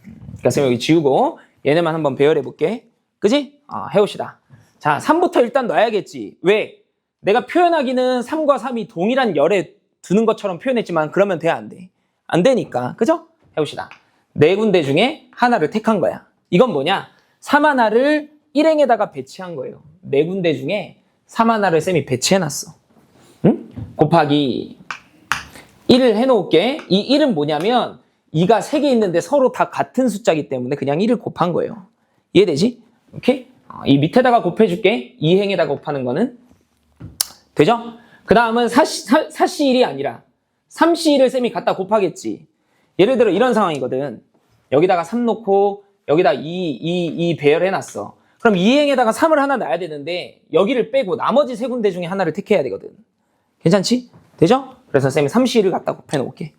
그러니까 쌤 여기 지우고, 얘네만 한번 배열해 볼게. 그지? 해봅시다. 자, 3부터 일단 넣어야겠지. 왜? 내가 표현하기는 3과 3이 동일한 열에 두는 것처럼 표현했지만 그러면 돼, 안 돼? 안 되니까. 그죠? 해봅시다. 4군데 중에 하나를 택한 거야. 이건 뭐냐? 3 하나를 1행에다가 배치한 거예요. 4군데 중에 3 하나를 쌤이 배치해놨어. 응? 곱하기 1을 해놓을게. 이 1은 뭐냐면 2가 3개 있는데 서로 다 같은 숫자이기 때문에 그냥 1을 곱한 거예요. 이해되지? 오케이? 이 밑에다가 곱해줄게. 2행에다가 곱하는 거는. 되죠? 그 다음은 4C1이 아니라 3C1을 쌤이 갖다 곱하겠지. 예를 들어 이런 상황이거든. 여기다가 3 놓고 여기다 2 배열해놨어. 그럼 2행에다가 3을 하나 놔야 되는데 여기를 빼고 나머지 3군데 중에 하나를 택해야 되거든. 괜찮지? 되죠? 그래서 쌤이 3C1을 갖다 곱해놓을게.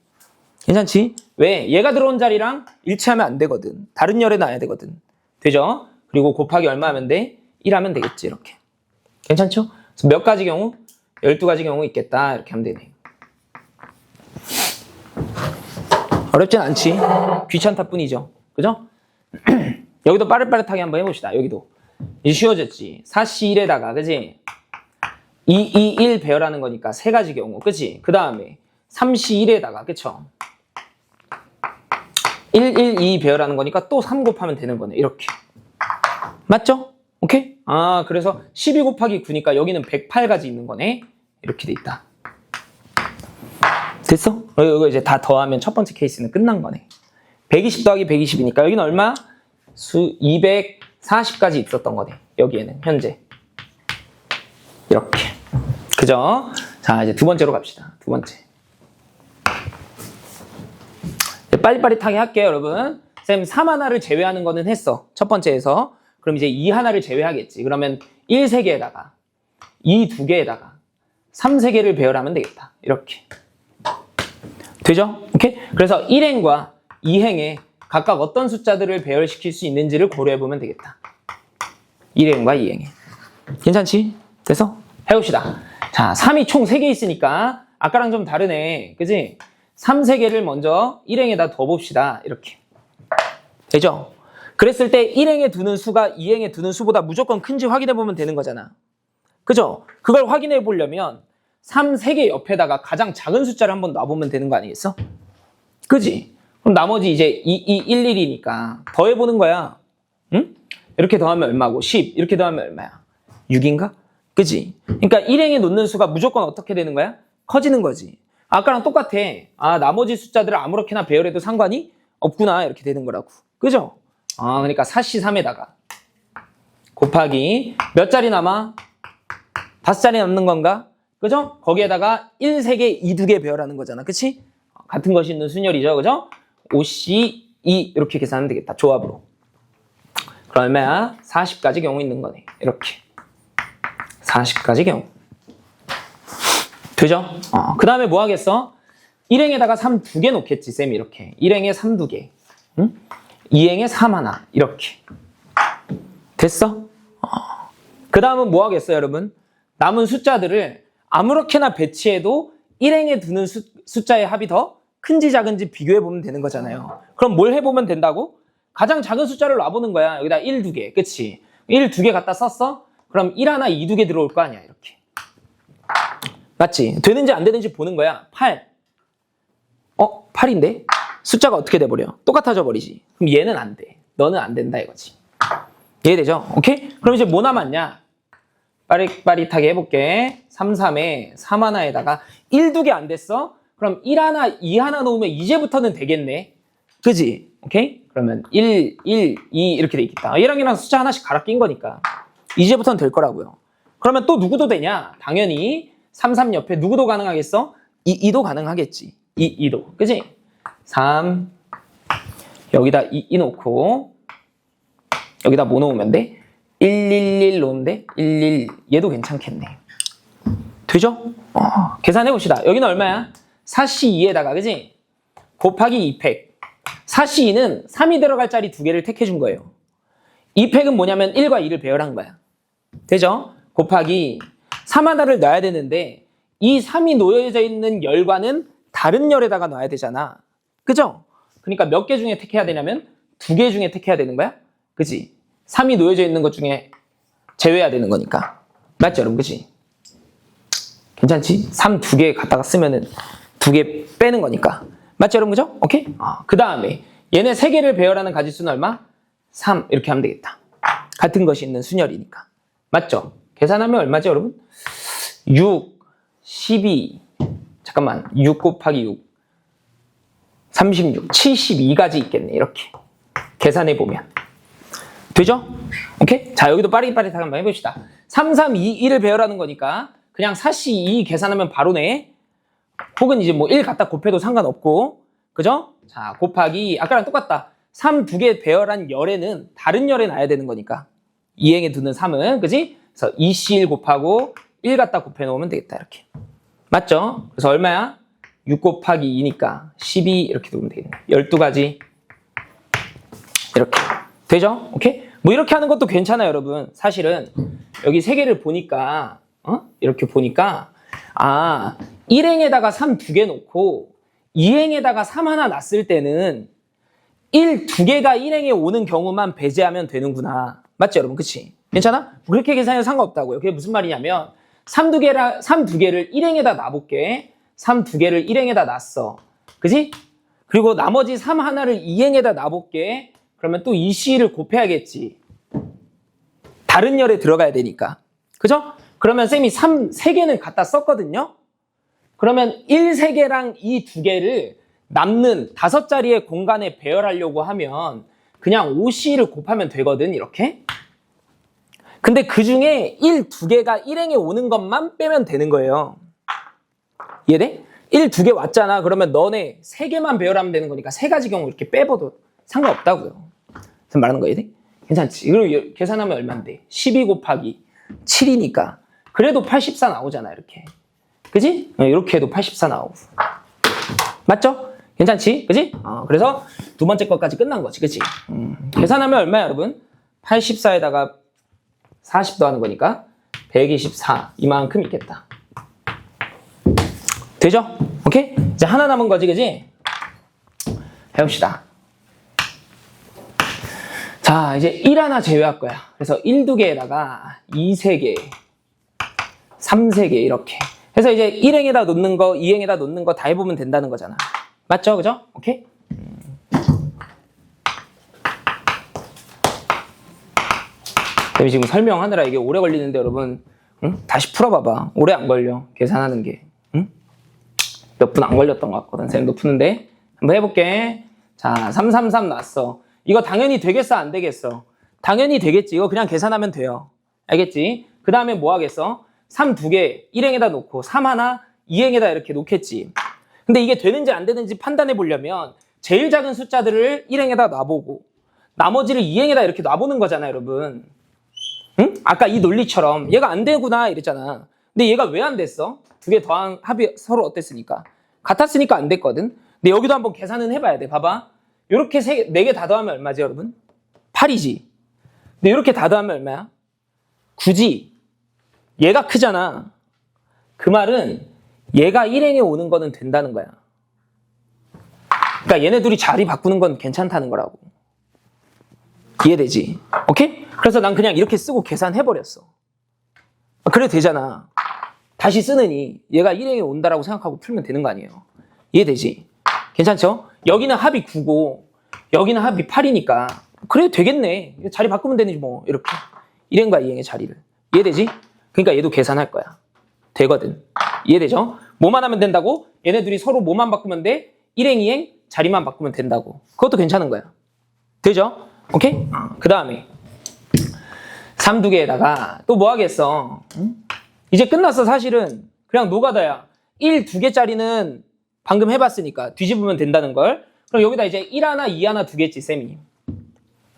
괜찮지? 왜? 얘가 들어온 자리랑 일치하면 안 되거든. 다른 열에 놔야 되거든. 되죠? 그리고 곱하기 얼마 하면 돼? 1 하면 되겠지, 이렇게. 괜찮죠? 그래서 몇 가지 경우? 12가지 경우 있겠다. 이렇게 하면 되네. 어렵진 않지. 귀찮다 뿐이죠. 그죠? 여기도 빠릿빠릿하게 한번 해봅시다. 여기도. 이제 쉬워졌지. 4C1에다가, 그지? 2, 1 배열하는 거니까 3가지 경우. 그치? 그 다음에 3C1에다가, 그쵸? 1, 1, 2 배열하는 거니까 또 3 곱하면 되는 거네. 이렇게. 맞죠? 오케이? 그래서 12 곱하기 9니까 여기는 108가지 있는 거네. 이렇게 돼 있다. 됐어? 이거 이제 다 더하면 첫 번째 케이스는 끝난 거네. 120 더하기 120이니까 여기는 얼마? 240까지 있었던 거네. 여기에는 현재. 이렇게. 그죠? 자, 이제 두 번째로 갑시다. 두 번째. 빨리빨리하게 할게요, 여러분. 쌤 3 하나를 제외하는 거는 했어. 첫 번째에서. 그럼 이제 2 하나를 제외하겠지. 그러면 1 3개에다가 2 2개에다가 3 3개를 배열하면 되겠다. 이렇게. 되죠? 오케이? 그래서 1행과 2행에 각각 어떤 숫자들을 배열시킬 수 있는지를 고려해보면 되겠다. 1행과 2행에. 괜찮지? 됐어? 해봅시다. 자, 3이 총 3개 있으니까 아까랑 좀 다르네. 그지? 3 3개를 먼저 1행에다 둬봅시다. 이렇게. 되죠? 그랬을 때 1행에 두는 수가 2행에 두는 수보다 무조건 큰지 확인해보면 되는 거잖아. 그죠? 그걸 확인해보려면 3 3개 옆에다가 가장 작은 숫자를 한번 놔보면 되는 거 아니겠어? 그지? 그럼 나머지 이제 2, 1, 1이니까 더해보는 거야. 응? 이렇게 더하면 얼마고? 10. 이렇게 더하면 얼마야? 6인가? 그지? 그러니까 1행에 놓는 수가 무조건 어떻게 되는 거야? 커지는 거지. 아까랑 똑같아. 나머지 숫자들을 아무렇게나 배열해도 상관이 없구나. 이렇게 되는 거라고. 그죠? 그러니까 4C3에다가 곱하기 몇 자리 남아? 5자리 남는 건가? 그죠? 거기에다가 1 3개, 2 2개 배열하는 거잖아. 그치? 같은 것이 있는 순열이죠. 그죠? 5C2 이렇게 계산하면 되겠다. 조합으로. 그러면 40가지 경우 있는 거네. 이렇게. 40가지 경우. 되죠? 그 다음에 뭐 하겠어? 1행에다가 3 2개 놓겠지, 쌤이 이렇게. 1행에 3 2개. 응? 2행에 3 하나. 이렇게. 됐어? 그 다음은 뭐 하겠어요, 여러분? 남은 숫자들을 아무렇게나 배치해도 1행에 두는 숫자의 합이 더 큰지 작은지 비교해보면 되는 거잖아요. 그럼 뭘 해보면 된다고? 가장 작은 숫자를 놔보는 거야. 여기다 1 2개. 그치? 1 2개 갖다 썼어? 그럼 1 하나, 2 2개 들어올 거 아니야, 이렇게. 맞지? 되는지 안 되는지 보는 거야. 8. 8인데? 숫자가 어떻게 돼버려? 똑같아져 버리지. 그럼 얘는 안 돼. 너는 안 된다 이거지. 이해되죠? 오케이? 그럼 이제 뭐 남았냐? 빠릿빠릿하게 해볼게. 3, 3에 3 하나에다가 1, 2개 안 됐어? 그럼 1 하나, 2 하나 놓으면 이제부터는 되겠네. 그지? 오케이? 그러면 1, 1, 2 이렇게 돼 있겠다. 얘랑 숫자 하나씩 갈아 낀 거니까. 이제부터는 될 거라고요. 그러면 또 누구도 되냐? 당연히 3, 3 옆에 누구도 가능하겠어? 2, 2도 가능하겠지. 2, 2도. 그지? 3, 여기다 2 놓고, 여기다 뭐 놓으면 돼? 111 놓으면 11, 얘도 괜찮겠네. 되죠? 계산해 봅시다. 여기는 얼마야? 4C2에다가, 그지? 곱하기 2팩. 4C2는 3이 들어갈 자리 2개를 택해 준 거예요. 2팩은 뭐냐면 1과 2를 배열한 거야. 되죠? 곱하기 3 하나를 넣어야 되는데 이 3이 놓여져 있는 열과는 다른 열에다가 넣어야 되잖아. 그죠? 그러니까 몇 개 중에 택해야 되냐면 2개 중에 택해야 되는 거야. 그치? 3이 놓여져 있는 것 중에 제외해야 되는 거니까. 맞죠, 여러분? 그치? 괜찮지? 3 2개 갖다가 쓰면은 2개 빼는 거니까. 맞죠, 여러분? 그죠? 오케이? 그 다음에 얘네 3개를 배열하는 가지수는 얼마? 3 이렇게 하면 되겠다. 같은 것이 있는 순열이니까. 맞죠? 계산하면 얼마죠, 여러분? 6, 12, 잠깐만, 6 곱하기 6, 36, 72가지 있겠네, 이렇게. 계산해보면. 되죠? 오케이? 자, 여기도 빠릿빠릿하게 한번 해봅시다. 3, 3, 2, 1을 배열하는 거니까 그냥 4C 2 계산하면 바로네. 혹은 이제 뭐 1 갖다 곱해도 상관없고, 그죠? 자, 곱하기, 아까랑 똑같다. 3 2개 배열한 열에는 다른 열에 놔야 되는 거니까. 이행에 두는 3은, 그지? 그래서 2C1 곱하고 1 갖다 곱해 놓으면 되겠다, 이렇게. 맞죠? 그래서 얼마야? 6 곱하기 2니까 12 이렇게 두면 되겠네. 12가지. 이렇게. 되죠? 오케이? 뭐 이렇게 하는 것도 괜찮아요, 여러분. 사실은 여기 3개를 보니까, 이렇게 보니까, 1행에다가 3 2개 놓고 2행에다가 3 하나 놨을 때는 1, 2개가 1행에 오는 경우만 배제하면 되는구나. 맞죠, 여러분? 그치? 괜찮아? 그렇게 계산해도 상관없다고요. 그게 무슨 말이냐면 3 2개를 1행에다 놔볼게. 3 2개를 1행에다 놨어. 그지? 그리고 나머지 3 하나를 2행에다 놔볼게. 그러면 또 2C를 곱해야겠지. 다른 열에 들어가야 되니까. 그죠? 그러면 쌤이 3개는 갖다 썼거든요? 그러면 1, 3개랑 2, 2개를 남는 5자리의 공간에 배열하려고 하면 그냥 5C를 곱하면 되거든, 이렇게. 근데 그 중에 1, 2개가 1행에 오는 것만 빼면 되는 거예요. 이해돼? 1, 2개 왔잖아. 그러면 너네 3개만 배열하면 되는 거니까 3가지 경우 이렇게 빼봐도 상관없다고요. 무슨 말하는 거 이해돼? 괜찮지? 그리고 계산하면 얼마인데? 12 곱하기 7이니까 그래도 84 나오잖아, 이렇게. 그지? 이렇게 해도 84 나오고. 맞죠? 괜찮지? 그지? 그래서 두 번째 것까지 끝난 거지, 그치? 계산하면 얼마야, 여러분? 84에다가 40도 하는 거니까 124 이만큼 있겠다. 되죠? 오케이? 이제 하나 남은 거지, 그지? 해봅시다. 자, 이제 1 하나 제외할 거야. 그래서 1, 2개에다가 2, 3개, 3, 3개 이렇게. 그래서 이제 1행에다 놓는 거, 2행에다 놓는 거 다 해보면 된다는 거잖아. 맞죠? 그죠? 오케이? 지금 설명하느라 이게 오래 걸리는데 여러분, 다시 풀어봐봐. 오래 안 걸려. 계산하는 게. 몇 분 안 걸렸던 것 같거든. 쌤도 푸는데. 한번 해볼게. 자, 3, 3, 3 났어. 이거 당연히 되겠어? 안 되겠어? 당연히 되겠지. 이거 그냥 계산하면 돼요. 알겠지? 그 다음에 뭐 하겠어? 3 2개 1행에다 놓고 3 하나 2행에다 이렇게 놓겠지. 근데 이게 되는지 안 되는지 판단해 보려면 제일 작은 숫자들을 1행에다 놔보고 나머지를 2행에다 이렇게 놔보는 거잖아, 여러분. 응? 아까 이 논리처럼 얘가 안 되구나 이랬잖아. 근데 얘가 왜 안 됐어? 2개 더한 합이 서로 어땠으니까? 같았으니까 안 됐거든. 근데 여기도 한번 계산은 해봐야 돼. 봐봐. 이렇게 4개 다 더하면 얼마지, 여러분? 8이지. 근데 이렇게 다 더하면 얼마야? 9지. 얘가 크잖아. 그 말은 얘가 1행에 오는 거는 된다는 거야. 그러니까 얘네 둘이 자리 바꾸는 건 괜찮다는 거라고. 이해되지? 오케이? 그래서 난 그냥 이렇게 쓰고 계산해버렸어. 그래도 되잖아. 다시 쓰느니 얘가 1행에 온다라고 생각하고 풀면 되는 거 아니에요. 이해되지? 괜찮죠? 여기는 합이 9고 여기는 합이 8이니까 그래 되겠네. 자리 바꾸면 되지 뭐. 이렇게 1행과 2행의 자리를. 이해되지? 그러니까 얘도 계산할 거야. 되거든. 이해되죠? 뭐만 하면 된다고? 얘네 둘이 서로 뭐만 바꾸면 돼? 1행, 2행 자리만 바꾸면 된다고. 그것도 괜찮은 거야. 되죠? 오케이? 그 다음에 3 2개에다가 또 뭐 하겠어? 이제 끝났어. 사실은 그냥 노가다야. 1 2개짜리는 방금 해봤으니까 뒤집으면 된다는 걸. 그럼 여기다 이제 1 하나, 2 하나 두겠지 쌤이.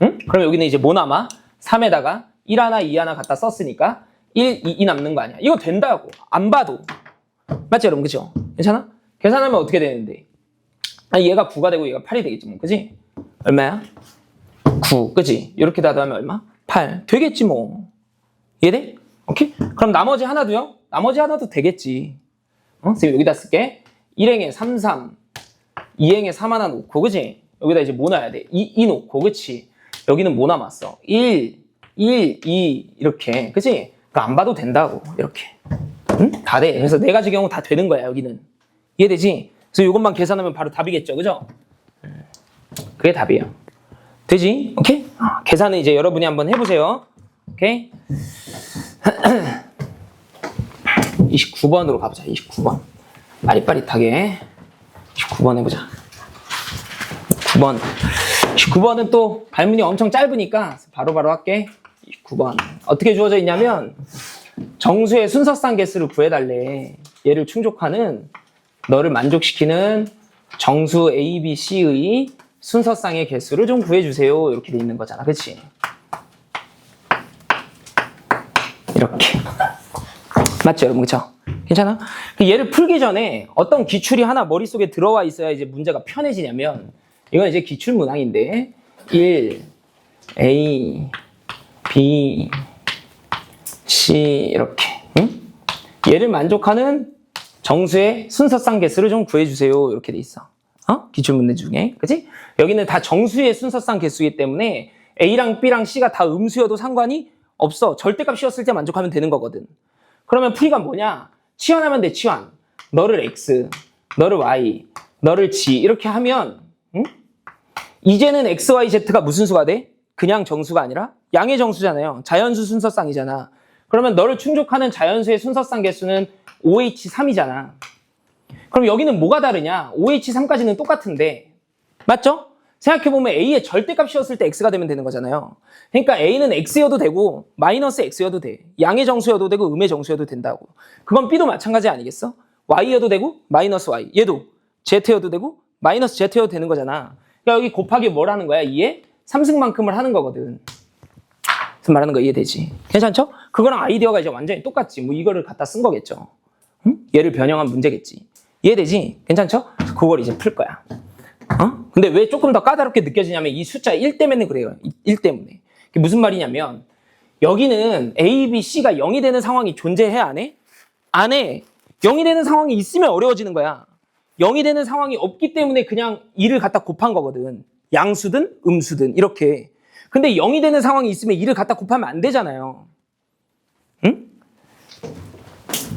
응? 그럼 여기는 이제 뭐 남아? 3에다가 1 하나, 2 하나 갖다 썼으니까 1, 2 남는 거 아니야. 이거 된다고. 안 봐도. 맞지 여러분? 그죠? 괜찮아? 계산하면 어떻게 되는데? 아니, 얘가 9가 되고 얘가 8이 되겠지 뭐. 그지? 얼마야? 9. 그지? 이렇게 다하면 얼마? 8. 되겠지 뭐. 이해돼? 오케이? 그럼 나머지 하나도요? 나머지 하나도 되겠지. 선생님 여기다 쓸게. 1행에 3, 3. 2행에 3 하나 놓고, 그지? 여기다 이제 뭐 놔야 돼? 2 놓고, 그치? 여기는 뭐 남았어? 1, 2, 이렇게. 그치? 그러니까 안 봐도 된다고. 이렇게. 응? 다 돼. 그래서 네 가지 경우 다 되는 거야, 여기는. 이해되지? 그래서 이것만 계산하면 바로 답이겠죠, 그죠? 그게 답이에요. 되지? 오케이? 계산은 이제 여러분이 한번 해보세요. 오케이? 29번으로 가보자, 29번. 빠릿빠릿하게. 29번 해보자. 9번. 29번은 또 발문이 엄청 짧으니까 바로바로 할게. 29번. 어떻게 주어져 있냐면, 정수의 순서상 개수를 구해달래. 얘를 충족하는, 너를 만족시키는 정수 A, B, C의 순서상의 개수를 좀 구해주세요. 이렇게 돼 있는 거잖아. 그치? 이렇게. 맞죠, 여러분? 그쵸? 괜찮아? 얘를 풀기 전에 어떤 기출이 하나 머릿속에 들어와 있어야 이제 문제가 편해지냐면, 이건 이제 기출 문항인데, 1, A, B, C, 이렇게. 응? 얘를 만족하는 정수의 순서상 개수를 좀 구해주세요. 이렇게 돼 있어. 기출 문제 중에. 그치? 여기는 다 정수의 순서상 개수이기 때문에 A랑 B랑 C가 다 음수여도 상관이 없어. 절대값이었을 때 만족하면 되는 거거든. 그러면 풀이가 뭐냐? 치환하면 돼, 치환. 너를 X, 너를 Y, 너를 G 이렇게 하면 응? 이제는 X, Y, Z가 무슨 수가 돼? 그냥 정수가 아니라 양의 정수잖아요. 자연수 순서상이잖아. 그러면 너를 충족하는 자연수의 순서상 개수는 OH3이잖아. 그럼 여기는 뭐가 다르냐? OH3까지는 똑같은데 맞죠? 생각해보면 A의 절대값이었을 때 X가 되면 되는 거잖아요. 그러니까 A는 X여도 되고 마이너스 X여도 돼. 양의 정수여도 되고 음의 정수여도 된다고. 그건 B도 마찬가지 아니겠어? Y여도 되고 마이너스 Y. 얘도 Z여도 되고 마이너스 Z여도 되는 거잖아. 그러니까 여기 곱하기 뭘 하는 거야? 2에 3승만큼을 하는 거거든. 그래서 말하는 거 이해되지? 괜찮죠? 그거랑 아이디어가 이제 완전히 똑같지. 뭐 이거를 갖다 쓴 거겠죠. 응? 얘를 변형한 문제겠지. 이해되지? 괜찮죠? 그걸 이제 풀 거야. 근데 왜 조금 더 까다롭게 느껴지냐면 이 숫자 1 때문에 그래요. 1 때문에. 그게 무슨 말이냐면 여기는 A, B, C가 0이 되는 상황이 존재해 안 해? 안 해. 0이 되는 상황이 있으면 어려워지는 거야. 0이 되는 상황이 없기 때문에 그냥 2를 갖다 곱한 거거든. 양수든 음수든 이렇게. 근데 0이 되는 상황이 있으면 2를 갖다 곱하면 안 되잖아요. 응?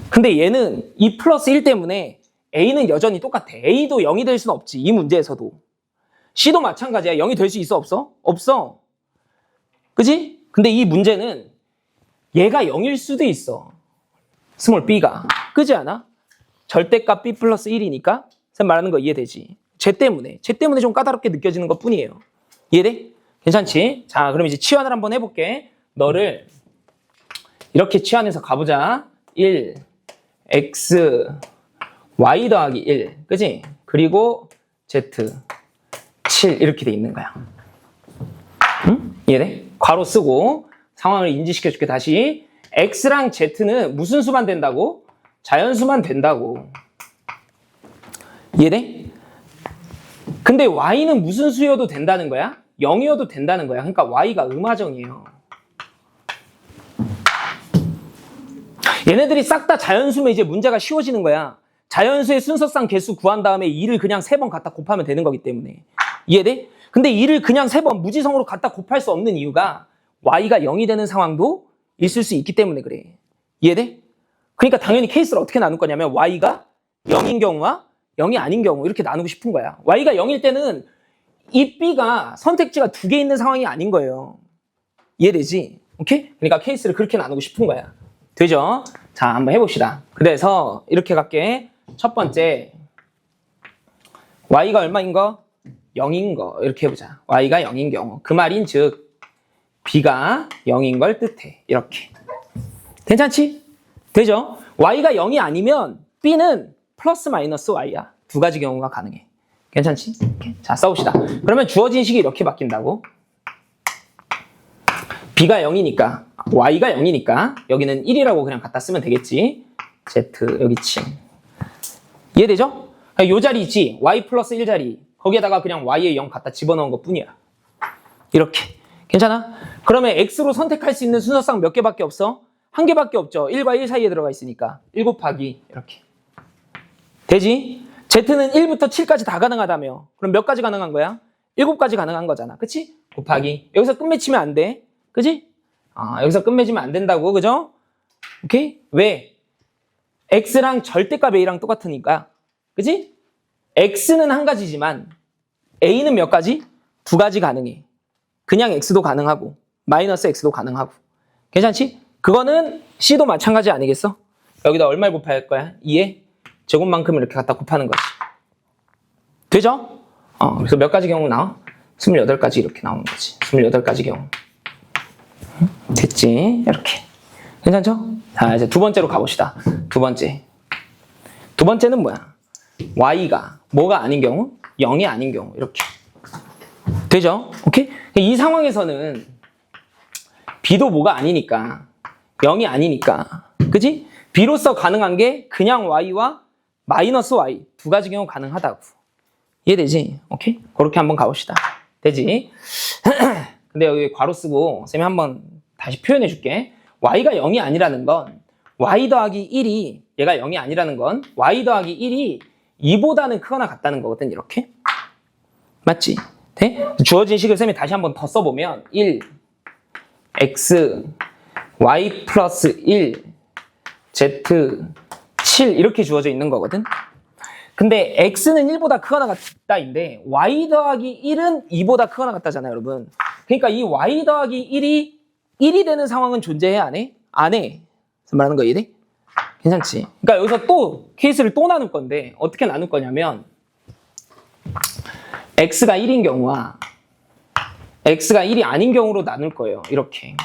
근데 얘는 2 플러스 1 때문에 A는 여전히 똑같아. A도 0이 될 수는 없지. 이 문제에서도. C도 마찬가지야. 0이 될 수 있어? 없어? 없어. 그지? 근데 이 문제는 얘가 0일 수도 있어. 스몰 b가. 그지 않아? 절대값 b 플러스 1이니까 쌤 말하는 거 이해되지? 쟤 때문에 좀 까다롭게 느껴지는 것 뿐이에요. 이해돼? 괜찮지? 자, 그럼 이제 치환을 한번 해볼게. 너를 이렇게 치환해서 가보자. 1, x, y 더하기 1, 그지? 그리고 z, 7 이렇게 돼 있는 거야. 응? 이해돼? 괄호 쓰고 상황을 인지시켜줄게. 다시 x랑 z는 무슨 수만 된다고? 자연수만 된다고. 이해돼? 근데 y는 무슨 수여도 된다는 거야? 0이어도 된다는 거야. 그러니까 y가 음하정이에요. 얘네들이 싹 다 자연수면 이제 문제가 쉬워지는 거야. 자연수의 순서상 개수 구한 다음에 2를 그냥 3번 갖다 곱하면 되는 거기 때문에. 이해돼? 근데 2를 그냥 3번 무지성으로 갖다 곱할 수 없는 이유가 y가 0이 되는 상황도 있을 수 있기 때문에 그래. 이해돼? 그러니까 당연히 케이스를 어떻게 나눌 거냐면 y가 0인 경우와 0이 아닌 경우 이렇게 나누고 싶은 거야. y가 0일 때는 이 b가 선택지가 2개 있는 상황이 아닌 거예요. 이해되지? 오케이? 그러니까 케이스를 그렇게 나누고 싶은 거야. 되죠? 자, 한번 해봅시다. 그래서 이렇게 갈게. 첫 번째 y가 얼마인 거? 0인 거 이렇게 해보자. y가 0인 경우 그 말인 즉 b가 0인 걸 뜻해. 이렇게. 괜찮지? 되죠? y가 0이 아니면 b는 플러스 마이너스 y야. 두 가지 경우가 가능해. 괜찮지? 이렇게. 자, 써봅시다. 그러면 주어진 식이 이렇게 바뀐다고. b가 0이니까 y가 0이니까 여기는 1이라고 그냥 갖다 쓰면 되겠지. z 여기 침. 이해되죠? 요 자리 있지? y 플러스 1자리. 거기에다가 그냥 y에 0 갖다 집어넣은 것 뿐이야. 이렇게. 괜찮아? 그러면 x로 선택할 수 있는 순서상 몇 개밖에 없어? 한 개밖에 없죠. 1과 1 사이에 들어가 있으니까. 1 곱하기 이렇게. 되지? z는 1부터 7까지 다 가능하다며. 그럼 몇 가지 가능한 거야? 7가지 가능한 거잖아. 그치? 곱하기. 여기서 끝맺히면 안 돼. 그치? 여기서 끝맺으면 안 된다고. 그죠? 오케이? 왜? x랑 절대값 a랑 똑같으니까. 그치? x는 한 가지지만 a는 몇 가지? 2가지 가능해. 그냥 x도 가능하고 마이너스 x도 가능하고. 괜찮지? 그거는 c도 마찬가지 아니겠어? 여기다 얼마를 곱해야 할 거야? 2에 제곱만큼 이렇게 갖다 곱하는 거지. 되죠? 그래서 몇 가지 경우 나와? 28가지 이렇게 나오는 거지. 28가지 경우. 됐지? 이렇게. 괜찮죠? 자, 이제 두 번째로 가봅시다. 두 번째는 뭐야? y가 뭐가 아닌 경우? 0이 아닌 경우. 이렇게. 되죠? 오케이? 이 상황에서는 b도 뭐가 아니니까 0이 아니니까. 그지? b로서 가능한 게 그냥 y와 마이너스 y 두 가지 경우 가능하다고. 이해되지? 오케이? 그렇게 한번 가봅시다. 되지? 근데 여기 괄호 쓰고 쌤이 한번 다시 표현해 줄게. y가 0이 아니라는 건 y 더하기 1이 얘가 0이 아니라는 건 y 더하기 1이 2보다는 크거나 같다는 거거든. 이렇게. 맞지? 돼? 주어진 식을 쌤이 다시 한번 더 써보면 1 x y 플러스 1 z 7 이렇게 주어져 있는 거거든. 근데 x는 1보다 크거나 같다인데 y 더하기 1은 2보다 크거나 같다잖아요, 여러분. 그러니까 이 y 더하기 1이 1이 되는 상황은 존재해, 안 해? 안 해. 말하는 거 이해돼? 괜찮지? 그러니까 여기서 또 케이스를 또 나눌 건데 어떻게 나눌 거냐면 x가 1인 경우와 x가 1이 아닌 경우로 나눌 거예요. 이렇게.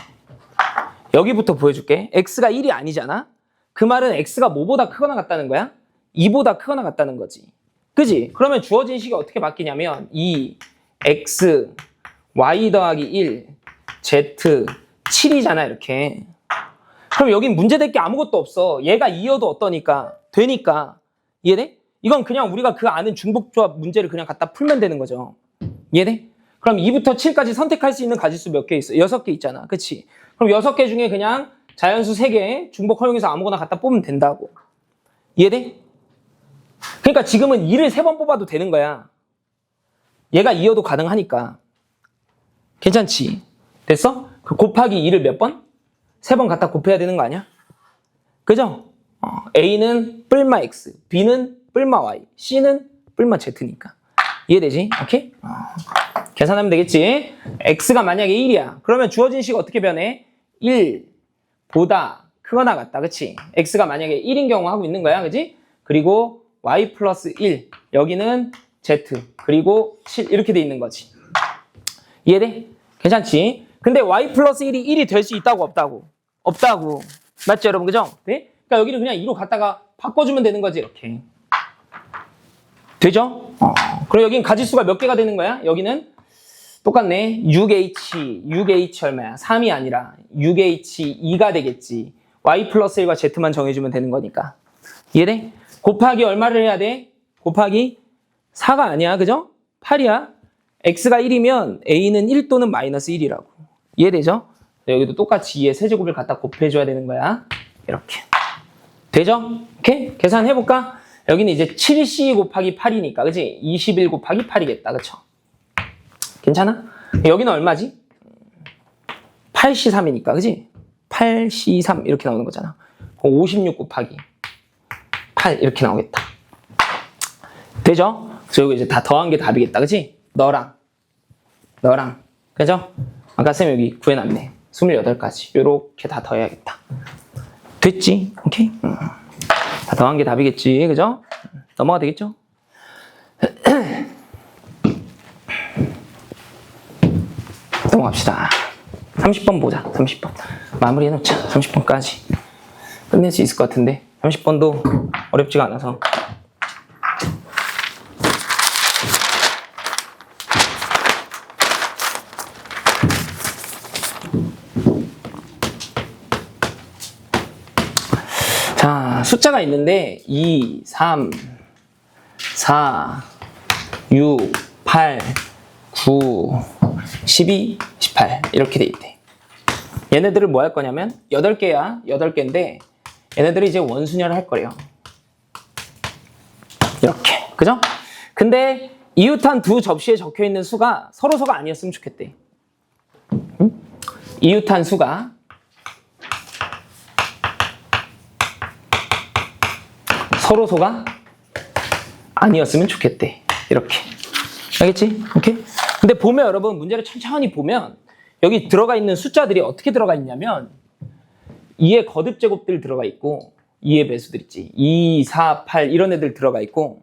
여기부터 보여줄게. x가 1이 아니잖아? 그 말은 x가 뭐보다 크거나 같다는 거야? 2보다 크거나 같다는 거지. 그지? 그러면 주어진 식이 어떻게 바뀌냐면 2, x, y 더하기 1, z, 7이잖아 이렇게. 그럼 여긴 문제될 게 아무것도 없어. 얘가 2여도 어떠니까? 되니까. 이해돼? 이건 그냥 우리가 그 아는 중복조합 문제를 그냥 갖다 풀면 되는 거죠. 이해돼? 그럼 2부터 7까지 선택할 수 있는 가지수 몇 개 있어? 6개 있잖아. 그치? 그럼 6개 중에 그냥 자연수 3개 중복 활용해서 아무거나 갖다 뽑으면 된다고. 이해돼? 그러니까 지금은 2를 3번 뽑아도 되는 거야. 얘가 2여도 가능하니까. 괜찮지? 됐어? 그 곱하기 2를 몇 번? 3번 갖다 곱해야 되는 거 아니야? 그죠? A는 뿔마 X, B는 뿔마 Y, C는 뿔마 Z니까. 이해되지? 오케이? 계산하면 되겠지? X가 만약에 1이야. 그러면 주어진 식 어떻게 변해? 1보다 크거나 같다. 그치? X가 만약에 1인 경우 하고 있는 거야. 그치? 그리고 Y 플러스 1, 여기는 Z, 그리고 7 이렇게 돼 있는 거지. 이해돼? 괜찮지? 근데 Y 플러스 1이 1이 될 수 있다고 없다고? 없다고. 맞죠 여러분? 그죠? 네? 그러니까 여기를 그냥 2로 갖다가 바꿔주면 되는 거지 이렇게. 되죠? 그럼 여긴 가지수가 몇 개가 되는 거야? 여기는 똑같네. 6H 얼마야? 3이 아니라 6H2가 되겠지. Y 플러스 1과 Z만 정해주면 되는 거니까. 이해돼? 곱하기 얼마를 해야 돼? 곱하기 4가 아니야. 그죠? 8이야. X가 1이면 A는 1 또는 마이너스 1이라고. 이해되죠? 여기도 똑같이 2의 세제곱을 갖다 곱해줘야 되는 거야. 이렇게. 되죠? 오케이? 계산해볼까? 여기는 이제 7C 곱하기 8이니까, 그치? 21 곱하기 8이겠다, 그쵸? 괜찮아? 여기는 얼마지? 8C3이니까, 그치? 8C3 이렇게 나오는 거잖아. 56 곱하기 8 이렇게 나오겠다. 되죠? 그래서 여기 이제 다 더한 게 답이겠다. 그치? 너랑 그죠? 아까 쌤 여기 구해놨네. 28가지 요렇게 다 더해야겠다. 됐지? 오케이? 다 더한 게 답이겠지. 그죠? 넘어가 되겠죠? 넘어갑시다. 30번 보자. 30번 마무리 해놓자. 30번까지 끝낼 수 있을 것 같은데 30번도 어렵지가 않아서. 자, 숫자가 있는데 2, 3, 4, 6, 8, 9, 12, 18 이렇게 돼 있대. 얘네들을 뭐 할 거냐면 8개야. 8개인데 얘네들이 이제 원순열을 할 거래요. 이렇게. 그죠? 근데 이웃한 두 접시에 적혀 있는 수가 서로서가 아니었으면 좋겠대. 응? 이웃한 수가 서로서가 아니었으면 좋겠대. 이렇게. 알겠지? 오케이? 근데 보면 여러분 문제를 천천히 보면 여기 들어가 있는 숫자들이 어떻게 들어가 있냐면 2의 거듭 제곱들 들어가 있고 2의 배수들 있지. 2, 4, 8 이런 애들 들어가 있고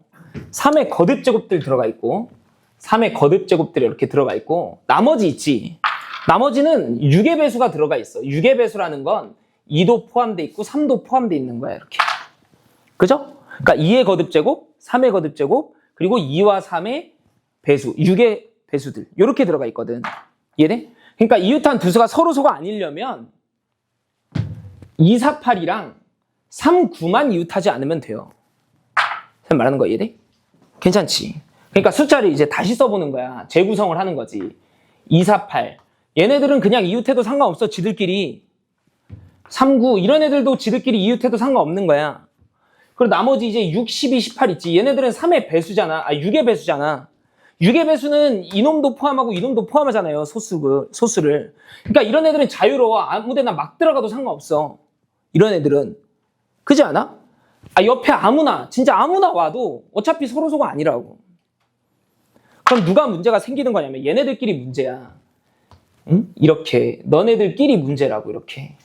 3의 거듭 제곱들 들어가 있고 3의 거듭 제곱들이 이렇게 들어가 있고 나머지 있지. 나머지는 6의 배수가 들어가 있어. 6의 배수라는 건 2도 포함되어 있고 3도 포함되어 있는 거야. 이렇게. 그죠? 그러니까 2의 거듭 제곱, 3의 거듭 제곱, 그리고 2와 3의 배수, 6의 배수들 이렇게 들어가 있거든. 이해돼? 그러니까 이웃한 두 수가 서로서가 아니려면 2, 4, 8이랑 3, 9만 이웃하지 않으면 돼요. 쌤 말하는 거 이해돼? 괜찮지? 그러니까 숫자를 이제 다시 써보는 거야. 재구성을 하는 거지. 2, 4, 8 얘네들은 그냥 이웃해도 상관없어. 지들끼리 3, 9 이런 애들도 지들끼리 이웃해도 상관없는 거야. 그리고 나머지 이제 6, 12, 18 있지. 얘네들은 3의 배수잖아. 6의 배수잖아. 6의 배수는 이놈도 포함하고 이놈도 포함하잖아요. 소수를. 그러니까 이런 애들은 자유로워. 아무데나 막 들어가도 상관없어. 이런 애들은. 그지 않아? 옆에 아무나, 진짜 아무나 와도 어차피 서로서가 아니라고. 그럼 누가 문제가 생기는 거냐면 얘네들끼리 문제야. 응? 이렇게. 너네들끼리 문제라고 이렇게.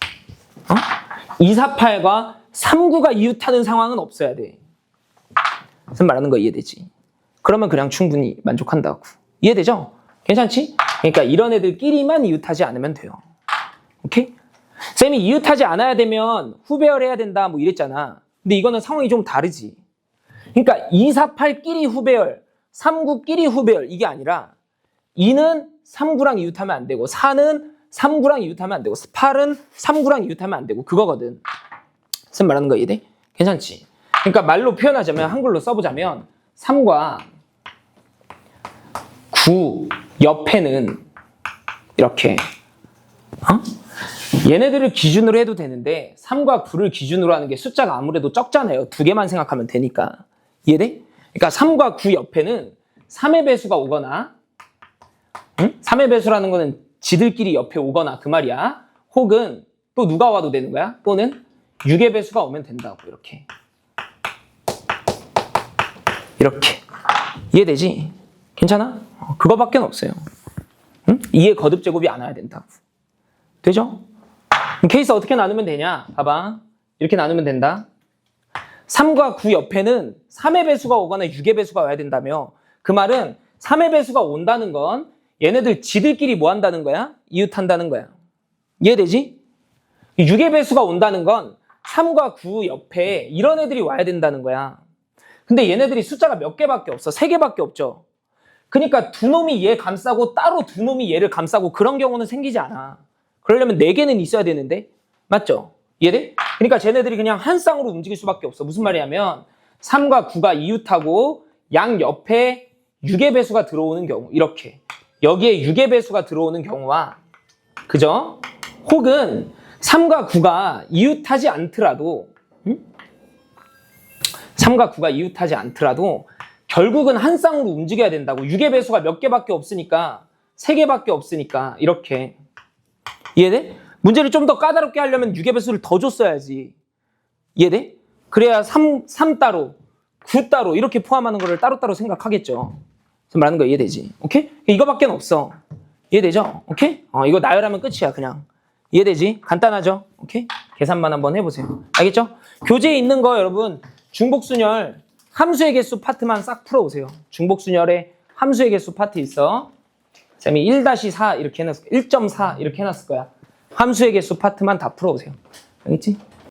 2, 4, 8과 3, 9가 이웃하는 상황은 없어야 돼. 무슨 말하는 거 이해되지? 그러면 그냥 충분히 만족한다고. 이해되죠? 괜찮지? 그러니까 이런 애들끼리만 이웃하지 않으면 돼요. 오케이? 쌤이 이웃하지 않아야 되면 후배열 해야 된다 뭐 이랬잖아. 근데 이거는 상황이 좀 다르지. 그러니까 2, 4, 8끼리 후배열, 3, 9끼리 후배열 이게 아니라 2는 3, 9랑 이웃하면 안 되고 4는 3, 9랑 이웃하면 안 되고 8은 3, 9랑 이웃하면 안 되고 그거거든. 쌤 말하는 거 이해돼? 괜찮지? 그러니까 말로 표현하자면 한글로 써보자면 3과 9 옆에는 이렇게 얘네들을 기준으로 해도 되는데 3과 9를 기준으로 하는 게 숫자가 아무래도 적잖아요. 2개만 생각하면 되니까. 이해돼? 그러니까 3과 9 옆에는 3의 배수가 오거나 3의 배수라는 거는 지들끼리 옆에 오거나 그 말이야. 혹은 또 누가 와도 되는 거야. 또는 6의 배수가 오면 된다고. 이렇게. 이해되지? 괜찮아? 그거밖에 없어요. 응? 2의 거듭 제곱이 안 와야 된다고. 되죠? 케이스 어떻게 나누면 되냐? 봐봐. 이렇게 나누면 된다. 3과 9 옆에는 3의 배수가 오거나 6의 배수가 와야 된다며. 그 말은 3의 배수가 온다는 건 얘네들 지들끼리 뭐 한다는 거야? 이웃한다는 거야. 이해되지? 6의 배수가 온다는 건 3과 9 옆에 이런 애들이 와야 된다는 거야. 근데 얘네들이 숫자가 몇 개밖에 없어. 3개밖에 없죠. 그러니까 두 놈이 얘 감싸고 따로 두 놈이 얘를 감싸고 그런 경우는 생기지 않아. 그러려면 4개는 있어야 되는데. 맞죠? 이해돼? 그러니까 쟤네들이 그냥 한 쌍으로 움직일 수밖에 없어. 무슨 말이냐면 3과 9가 이웃하고 양 옆에 6의 배수가 들어오는 경우 이렇게. 여기에 6의 배수가 들어오는 경우와 그죠? 혹은 3과 9가 이웃하지 않더라도 3과 9가 이웃하지 않더라도 결국은 한 쌍으로 움직여야 된다고. 6의 배수가 몇 개밖에 없으니까 3개밖에 없으니까 이렇게. 이해돼? 문제를 좀 더 까다롭게 하려면 6의 배수를 더 줬어야지. 이해돼? 그래야 3 따로, 9 따로 이렇게 포함하는 거를 따로따로 생각하겠죠. 그래서 말하는 거 이해되지? 오케이? 이거밖에 없어. 이해되죠? 오케이? 이거 나열하면 끝이야, 그냥. 이해되지? 간단하죠? 오케이? 계산만 한번 해보세요. 알겠죠? 교재에 있는 거 여러분, 중복순열 함수의 개수 파트만 싹 풀어오세요. 중복순열에 함수의 개수 파트 있어. 쌤이 1-4 이렇게 해놨을 거야. 1.4 이렇게 해놨을 거야. 함수의 개수 파트만 다 풀어오세요. 알겠지?